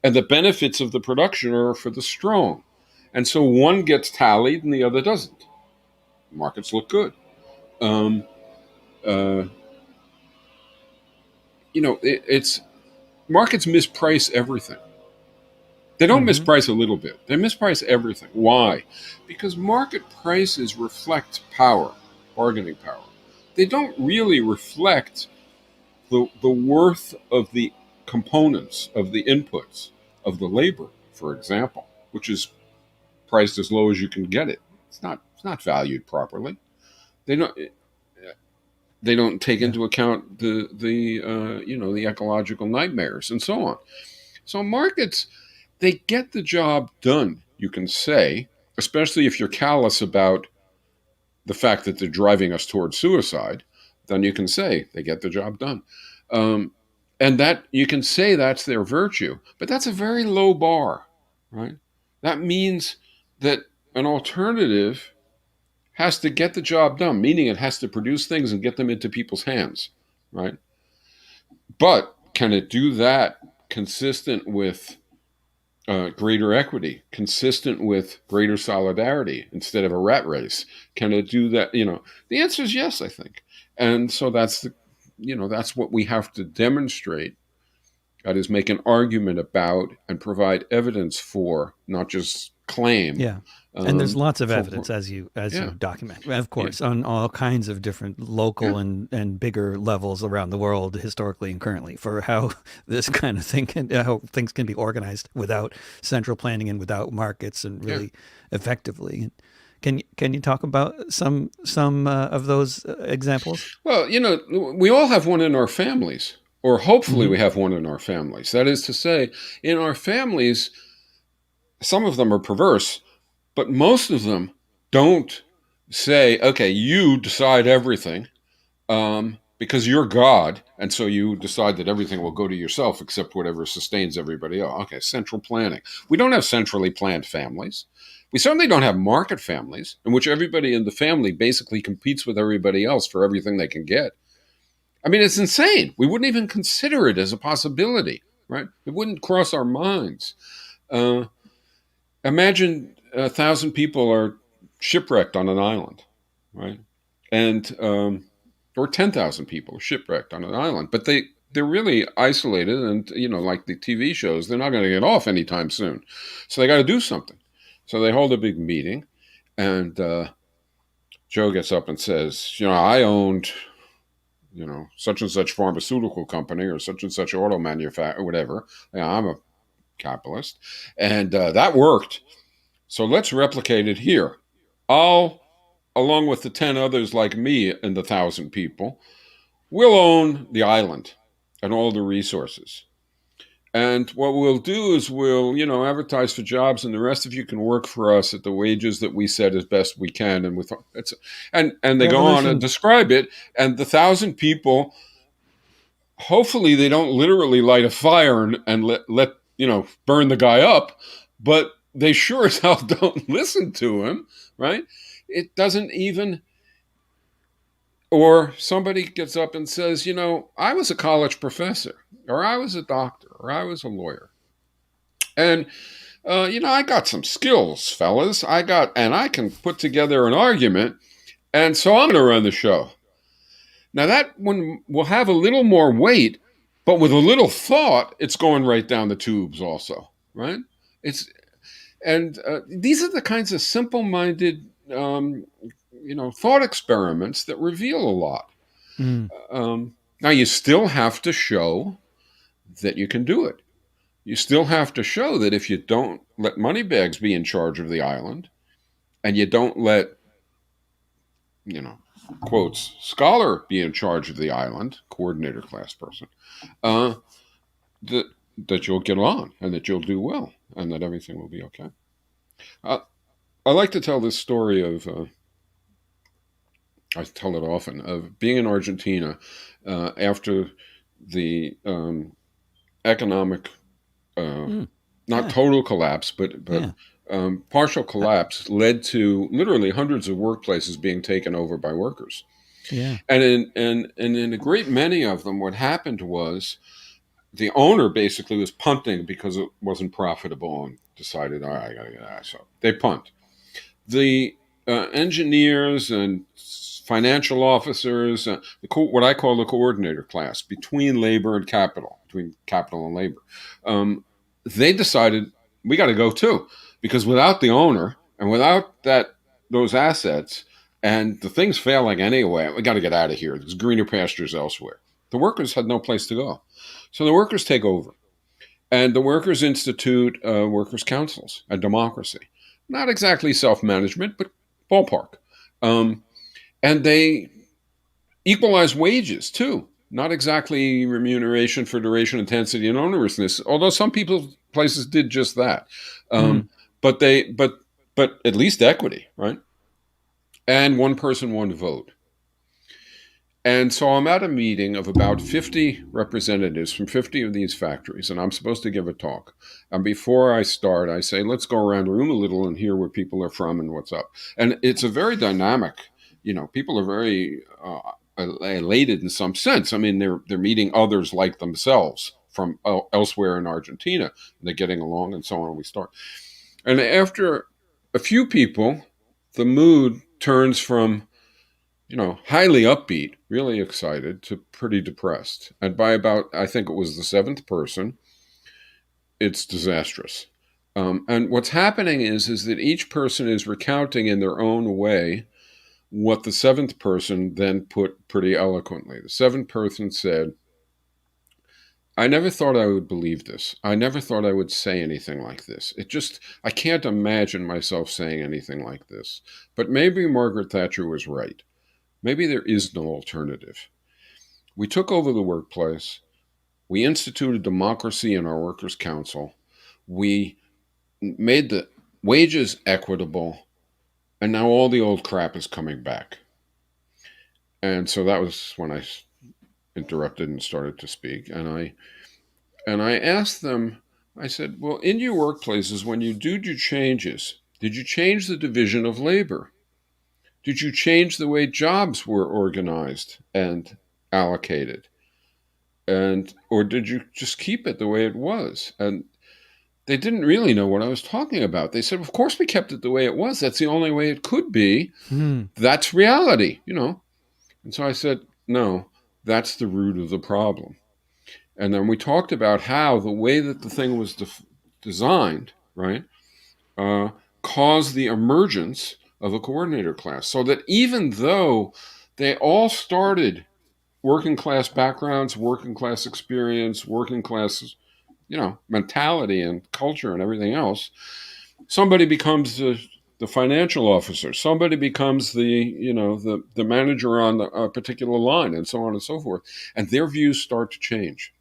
and the benefits of the production are for the strong. And so one gets tallied and the other doesn't. Markets look good. Um, uh, it's markets misprice everything. They don't Mm-hmm. misprice a little bit. They misprice everything. Why? Because market prices reflect power, bargaining power. They don't really reflect the worth of the components, of the inputs, of the labor, for example, which is priced as low as you can get it. It's not valued properly. They don't they don't take Yeah. into account the ecological nightmares and so on. So markets, they get the job done, you can say, especially if you're callous about the fact that they're driving us towards suicide, then you can say they get the job done. Um, and that you can say that's their virtue, but that's a very low bar, right? That means that an alternative has to get the job done, meaning it has to produce things and get them into people's hands, right? But can it do that consistent with greater equity, consistent with greater solidarity instead of a rat race? Can it do that? The answer is yes, I think. And so that's what we have to demonstrate. That is, make an argument about and provide evidence for, not just claim. Yeah. And there's lots of For evidence as you yeah, document, of yeah, course, on all kinds of different yeah, local and bigger levels around the world, historically and currently, for how this kind of thing how things can be organized without central planning and without markets and yeah. really effectively. Can you talk about some of those examples? Well, we all have one in our families, or hopefully Mm-hmm. we have one in our families. That is to say, in our families, some of them are perverse, but most of them don't say, okay, you decide everything because you're God, and so you decide that everything will go to yourself except whatever sustains everybody else. Okay, central planning. We don't have centrally planned families. We certainly don't have market families in which everybody in the family basically competes with everybody else for everything they can get. I mean, it's insane. We wouldn't even consider it as a possibility, right? It wouldn't cross our minds. Uh, Imagine 1,000 people are shipwrecked on an island, right? And or 10,000 people are shipwrecked on an island, but they're really isolated, and like the TV shows, they're not going to get off anytime soon, so they got to do something. So they hold a big meeting, and Joe gets up and says, I owned such and such pharmaceutical company or such and such auto manufacturer, whatever. I'm a capitalist, and that worked. So let's replicate it here. I'll, along with the 10 others like me and the 1,000 people, we'll own the island and all the resources. And what we'll do is we'll advertise for jobs, and the rest of you can work for us at the wages that we set as best we can. And and they go on and Revolution. describe it. And the 1,000 people, hopefully, they don't literally light a fire and let burn the guy up, but they sure as hell don't listen to him, right? It doesn't even, or somebody gets up and says, I was a college professor, or I was a doctor, or I was a lawyer. And, I got some skills, fellas. And I can put together an argument. And so I'm going to run the show. Now that one will have a little more weight, but with a little thought, it's going right down the tubes also, right? It's and these are the kinds of simple-minded, thought experiments that reveal a lot. Mm. Now you still have to show that you can do it. You still have to show that if you don't let moneybags be in charge of the island, and you don't let, you know, quotes, scholar be in charge of the island, coordinator class person, uh, that that you'll get on and that you'll do well and that everything will be okay. Uh, I like to tell this story of, I tell it often, of being in Argentina after the economic, uh, Mm. not Yeah. total collapse, but Yeah. partial Uh, collapse led to literally hundreds of workplaces being taken over by workers. yeah. And in a great many of them, what happened was the owner basically was punting because it wasn't profitable and decided, all right, I got to get out. So they punt. The engineers and financial officers, what I call the coordinator class, between labor and capital, between capital and labor, they decided we got to go too, because without the owner and without those assets, and the thing's failing anyway, we got to get out of here. There's greener pastures elsewhere. The workers had no place to go, so the workers take over. And the workers institute workers' councils, a democracy. Not exactly self management, but ballpark. Um, and they equalize wages too. Not exactly remuneration for duration, intensity, and onerousness, although some places did just that. Mm. Um, but but at least equity, right? And one person, one vote. And so I'm at a meeting of about 50 representatives from 50 of these factories, and I'm supposed to give a talk. And before I start, I say, let's go around the room a little and hear where people are from and what's up. And it's a very dynamic, people are very elated in some sense. I mean, they're meeting others like themselves from elsewhere in Argentina, and they're getting along and so on. And we start. And after a few people, the mood turns from highly upbeat, really excited, to pretty depressed. And by about, I think it was the seventh person, it's disastrous. And what's happening is that each person is recounting in their own way what the seventh person then put pretty eloquently. The seventh person said, I never thought I would believe this. I never thought I would say anything like this. I can't imagine myself saying anything like this. But maybe Margaret Thatcher was right. Maybe there is no alternative. We took over the workplace. We instituted democracy in our workers' council. We made the wages equitable. And now all the old crap is coming back. And so that was when I interrupted and started to speak. And I asked them, I said, well, in your workplaces, when you do your changes, did you change the division of labor? Did you change the way jobs were organized and allocated? Or did you just keep it the way it was? And they didn't really know what I was talking about. They said, of course we kept it the way it was. That's the only way it could be. Mm. That's reality. And so I said, no, that's the root of the problem. And then we talked about how the way that the thing was designed, right, uh, caused the emergence of a coordinator class. So that even though they all started working class backgrounds, working class experience, working class, mentality and culture and everything else, somebody becomes the financial officer, somebody becomes the manager on a particular line, and so on and so forth, and their views start to change,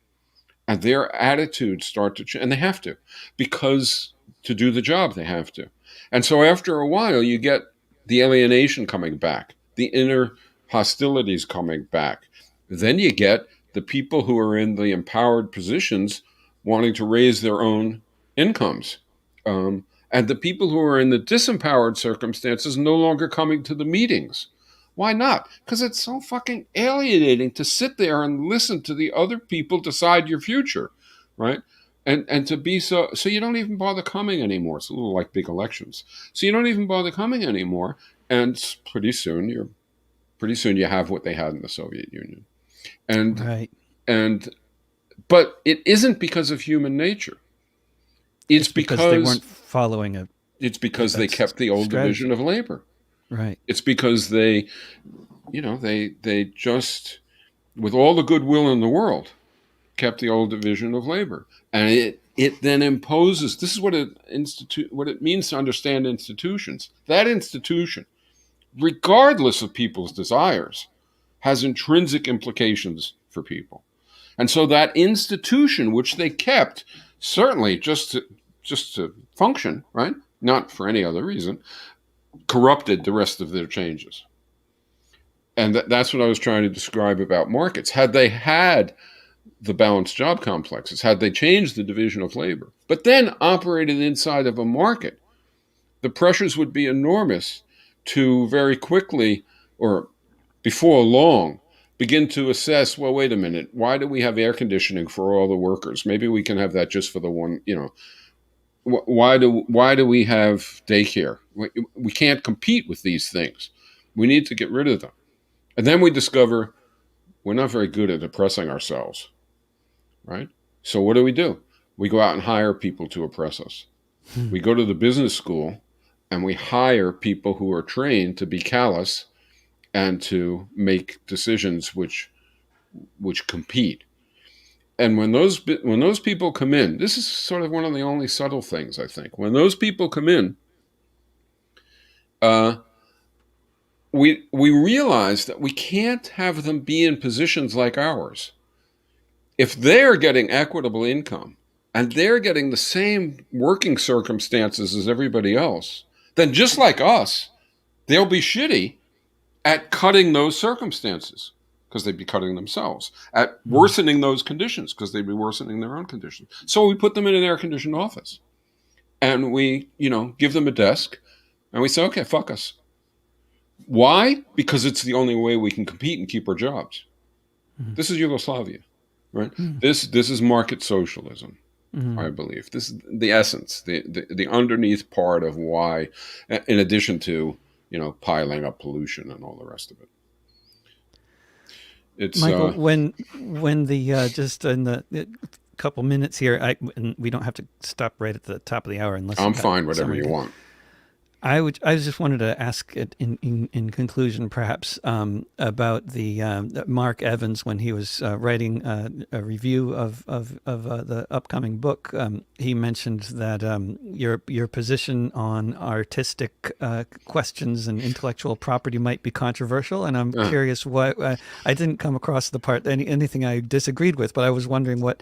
and their attitudes start to change, and they have to, because to do the job they have to. And so after a while, you get the alienation coming back, the inner hostilities coming back. Then you get the people who are in the empowered positions wanting to raise their own incomes. And the people who are in the disempowered circumstances no longer coming to the meetings. Why not? Because it's so fucking alienating to sit there and listen to the other people decide your future, right? And to be so you don't even bother coming anymore. It's a little like big elections. So you don't even bother coming anymore, and pretty soon pretty soon you have what they had in the Soviet Union. And Right. and but it isn't because of human nature. It's It's because they because weren't following they a kept the old division strategy. of labor. Right. It's because they just, with all the goodwill in the world, kept the old division of labor. And it then imposes, this is what it means to understand institutions. That institution, regardless of people's desires, has intrinsic implications for people. And so that institution, which they kept, certainly just to function, right? Not for any other reason, corrupted the rest of their changes. And that's what I was trying to describe about markets. Had they had the balanced job complexes, had they changed the division of labor, but then operated inside of a market, the pressures would be enormous to very quickly, or before long, begin to assess, well, wait a minute, why do we have air conditioning for all the workers? Maybe we can have that just for the one, why do we have daycare? We can't compete with these things. We need to get rid of them. And then we discover we're not very good at oppressing ourselves, right? So what do? We go out and hire people to oppress us. Hmm. We go to the business school and we hire people who are trained to be callous and to make decisions which compete. And when those people come in, this is sort of one of the only subtle things, I think. When those people come in, uh, we realize that we can't have them be in positions like ours. If they're getting equitable income and they're getting the same working circumstances as everybody else, then just like us, they'll be shitty at cutting those circumstances because they'd be cutting themselves, at Hmm. worsening those conditions because they'd be worsening their own conditions. So we put them in an air-conditioned office and we, give them a desk and we say, okay, fuck us. Why? Because it's the only way we can compete and keep our jobs. Hmm. This is Yugoslavia, right? Hmm. This is market socialism, Hmm. I believe. This is the essence, the underneath part of why, in addition to, piling up pollution and all the rest of it. It's Michael, when the just in the couple minutes here, and we don't have to stop right at the top of the hour unless you I'm got fine, whatever something you to. want. I just wanted to ask it in conclusion, perhaps, about the Mark Evans when he was writing a review of the upcoming book. He mentioned that your position on artistic questions and intellectual property might be controversial, and I'm Uh, curious what I didn't come across the part anything I disagreed with, but I was wondering what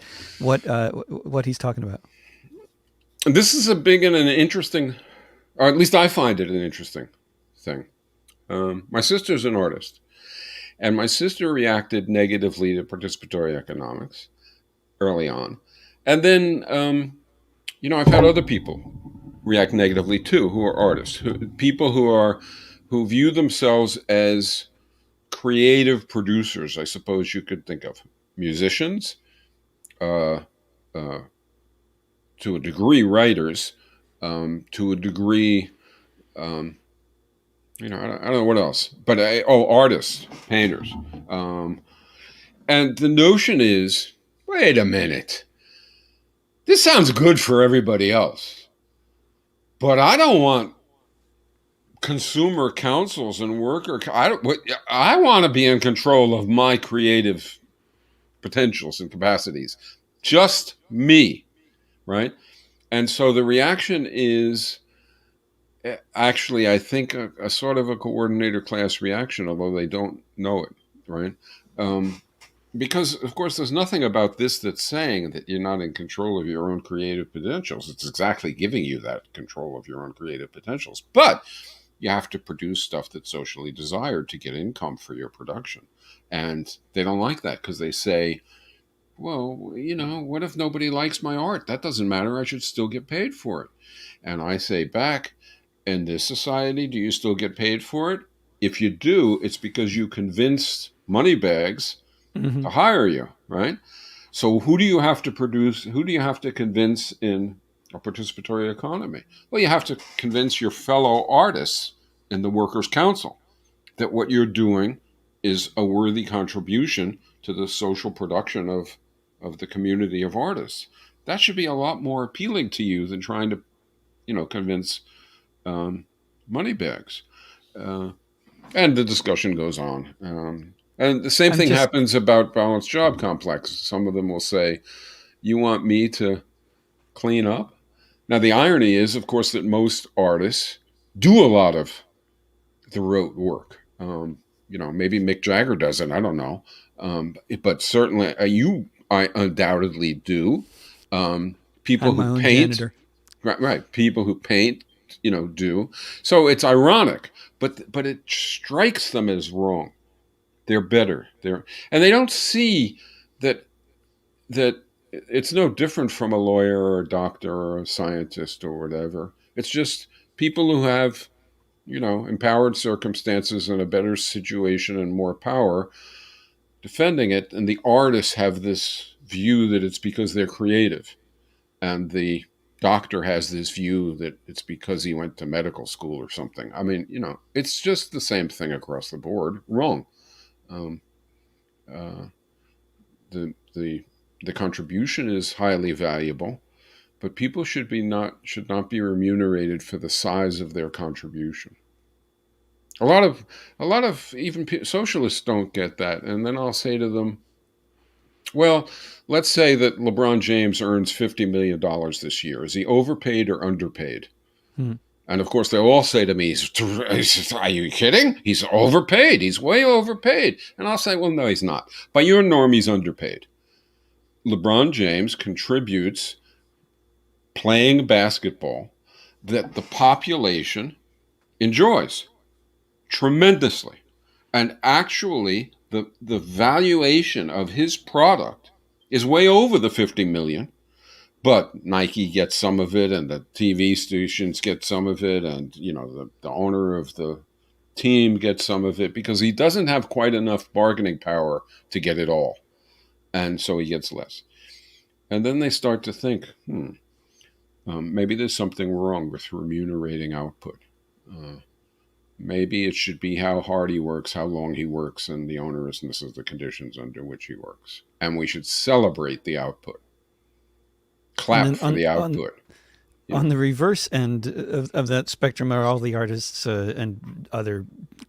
he's talking about. this is a big and an interesting, or at least I find it an interesting thing. My sister's an artist, and my sister reacted negatively to participatory economics early on. And then, I've had other people react negatively too, who are artists, people who view themselves as creative producers. I suppose you could think of musicians, uh, uh, to a degree, writers, to a degree, um, I don't know what else, but artists, painters, and the notion is, wait a minute, this sounds good for everybody else, but I don't want consumer councils and worker. I want to be in control of my creative potentials and capacities, just me, right? And so the reaction is actually, I think, a sort of a coordinator class reaction, although they don't know it, right? Um, because, of course, there's nothing about this that's saying that you're not in control of your own creative potentials. It's exactly giving you that control of your own creative potentials. But you have to produce stuff that's socially desired to get income for your production. And they don't like that because they say, well, what if nobody likes my art? That doesn't matter. I should still get paid for it. And I say back, in this society, do you still get paid for it? If you do, it's because you convinced moneybags Hmm. to hire you, right? So who do you have to produce? Who do you have to convince in a participatory economy? Well, you have to convince your fellow artists in the workers' council that what you're doing is a worthy contribution to the social production of the community of artists. That should be a lot more appealing to you than trying to, convince um, money bags. Uh, and the discussion goes on. And the same I'm thing just happens about balanced job complex. Some of them will say, "You want me to clean up?" Now, the irony is, of course, that most artists do a lot of the rote work. Maybe Mick Jagger does it. I don't know, but certainly I undoubtedly do. People I'm my who own paint, janitor. right, right. People who paint, do. So it's ironic, but it strikes them as wrong. They're better. And they don't see that that it's no different from a lawyer or a doctor or a scientist or whatever. It's just people who have, empowered circumstances and a better situation and more power defending it. And the artists have this view that it's because they're creative. And the doctor has this view that it's because he went to medical school or something. I mean, it's just the same thing across the board. Wrong. Um, uh, the contribution is highly valuable, but people should not be remunerated for the size of their contribution. A lot of even socialists don't get that, and then I'll say to them, well, let's say that LeBron James earns $50 million this year. Is he overpaid or underpaid? Hmm. And of course, they'll all say to me, "Are you kidding? He's overpaid. He's way overpaid." And I'll say, "Well, no, he's not. By your norm, he's underpaid." LeBron James contributes playing basketball that the population enjoys tremendously. And actually, the valuation of his product is way over the 50 million. But Nike gets some of it, and the TV stations get some of it, and the owner of the team gets some of it because he doesn't have quite enough bargaining power to get it all, and so he gets less. And then they start to think, maybe there's something wrong with remunerating output. Maybe it should be how hard he works, how long he works, and the onerousness of the conditions under which he works. And we should celebrate the output, And clap then for the output. on the reverse end of that spectrum are all the artists and other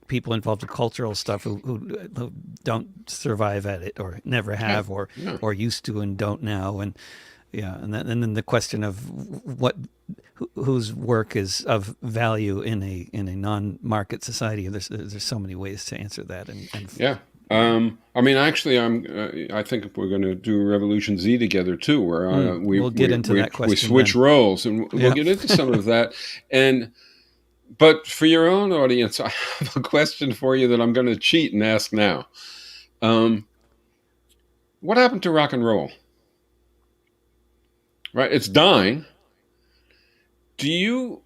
people involved in cultural stuff who don't survive at it or never Yeah, have yeah. or used to and don't now. And yeah, and then the question of what whose work is of value in a non-market society. There's so many ways to answer that, and Yeah. I mean, actually, I think we're going to do Revolution Z together too, where we, we'll get we into we that we question switch then. roles, and we'll Yeah. get into some of that. And but for your own audience, I have a question for you that I'm going to cheat and ask now. Um, what happened to rock and roll? Right, it's dying. Do you?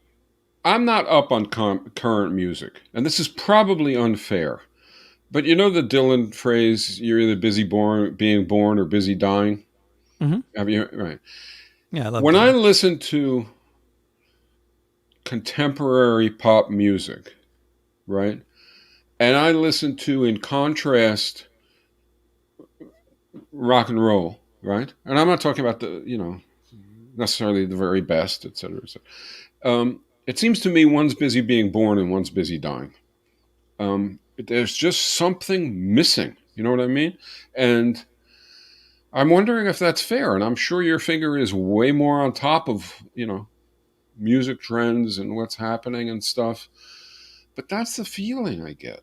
I'm not up on current music, and this is probably unfair. But you know the Dylan phrase, "You're either being born, or busy dying." Hmm. Have you right? Yeah, I love When I Dylan. listen to contemporary pop music, right, and I listen to, in contrast, rock and roll, right, and I'm not talking about the necessarily the very best, et cetera, et cetera. It seems to me one's busy being born and one's busy dying. There's just something missing. You know what I mean? And I'm wondering if that's fair. And I'm sure your finger is way more on top of, music trends and what's happening and stuff. But that's the feeling I get.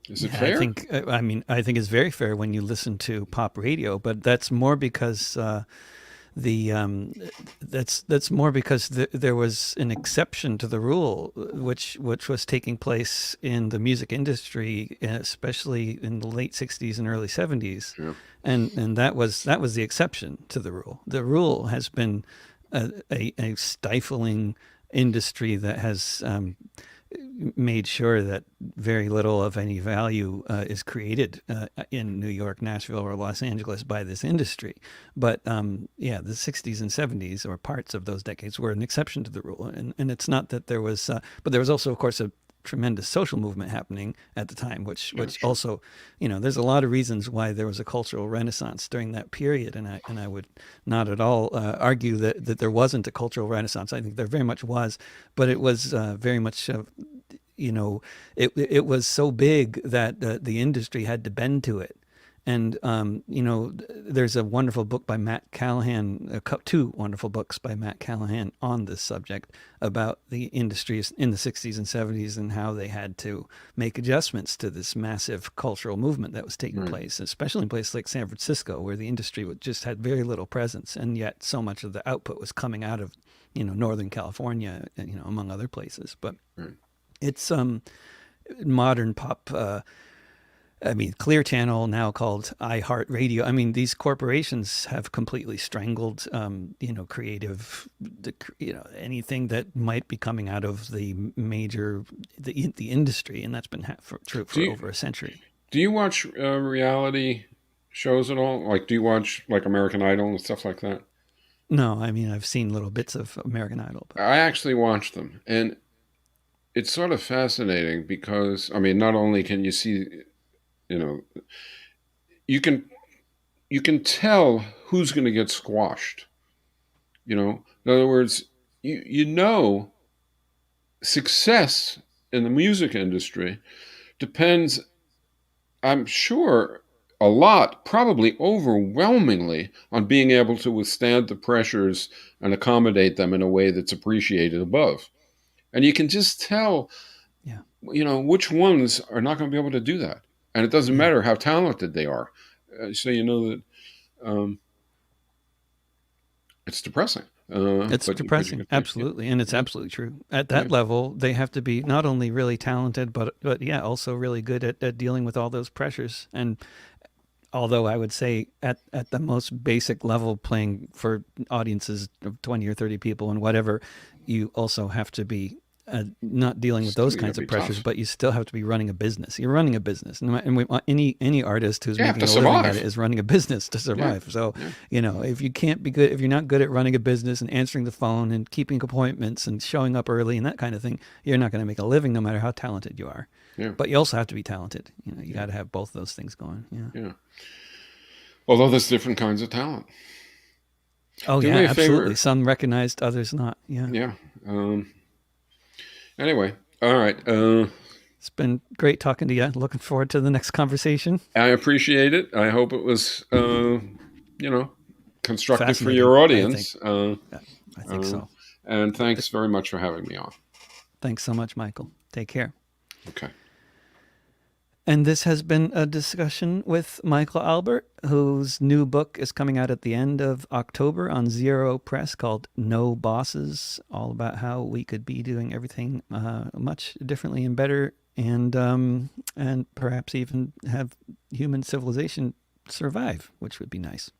Is it Yeah, I fair? think I mean I think it's very fair when you listen to pop radio, but that's more because the that's more because there was an exception to the rule, which was taking place in the music industry, especially in the late '60s and early '70s, Yeah. and that was the exception to the rule. The rule has been a stifling industry that has made sure that very little of any value is created in New York, Nashville, or Los Angeles by this industry. But yeah, the 60s and 70s, or parts of those decades, were an exception to the rule. And it's not that there was, but there was also, of course, tremendous social movement happening at the time, which Yeah, sure. also, there's a lot of reasons why there was a cultural renaissance during that period, and I would not at all argue that there wasn't a cultural renaissance. I think there very much was, but it was very much. It was so big that the industry had to bend to it. And, there's a wonderful book by Matt Callahan, two wonderful books by Matt Callahan on this subject about the industries in the 60s and 70s and how they had to make adjustments to this massive cultural movement that was taking place, especially in places like San Francisco, where the industry just had very little presence. And yet so much of the output was coming out of, Northern California, among other places. But it's modern pop. Clear Channel, now called iHeartRadio. These corporations have completely strangled, creative, anything that might be coming out of the industry, and that's been true for over a century. Do you watch reality shows at all? Like, do you watch like American Idol and stuff like that? No, I've seen little bits of American Idol. But I actually watch them, and it's sort of fascinating because not only can you see, you can tell who's going to get squashed. In other words, success in the music industry depends, I'm sure, a lot, probably overwhelmingly, on being able to withstand the pressures and accommodate them in a way that's appreciated above. And you can just tell, which ones are not going to be able to do that. And it doesn't matter how talented they are. So you know that it's depressing. It's depressing, absolutely, and it's absolutely true. At that level, they have to be not only really talented, but also really good at dealing with all those pressures. And although I would say at the most basic level, playing for audiences of 20 or 30 people and whatever, you also have to be not dealing with those kinds of pressures, but you still have to be running a business. You're running a business, and any artist who's making a living at it is running a business to survive. So, if you can't be good, if you're not good at running a business and answering the phone and keeping appointments and showing up early and that kind of thing, you're not going to make a living, no matter how talented you are. Yeah. But you also have to be talented. You got to have both those things going. Yeah. Although there's different kinds of talent. Oh, yeah, absolutely. Some recognized, others not. Yeah. Yeah. Anyway, all right. It's been great talking to you. Looking forward to the next conversation. I appreciate it. I hope it was, constructive for your audience. I think so. And thanks very much for having me on. Thanks so much, Michael. Take care. Okay. And this has been a discussion with Michael Albert, whose new book is coming out at the end of October on Zero Press, called No Bosses, all about how we could be doing everything much differently and better, and perhaps even have human civilization survive, which would be nice.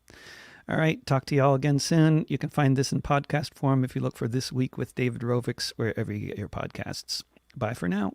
All right, talk to you all again soon. You can find this in podcast form if you look for This Week with David Rovics wherever you get your podcasts. Bye for now.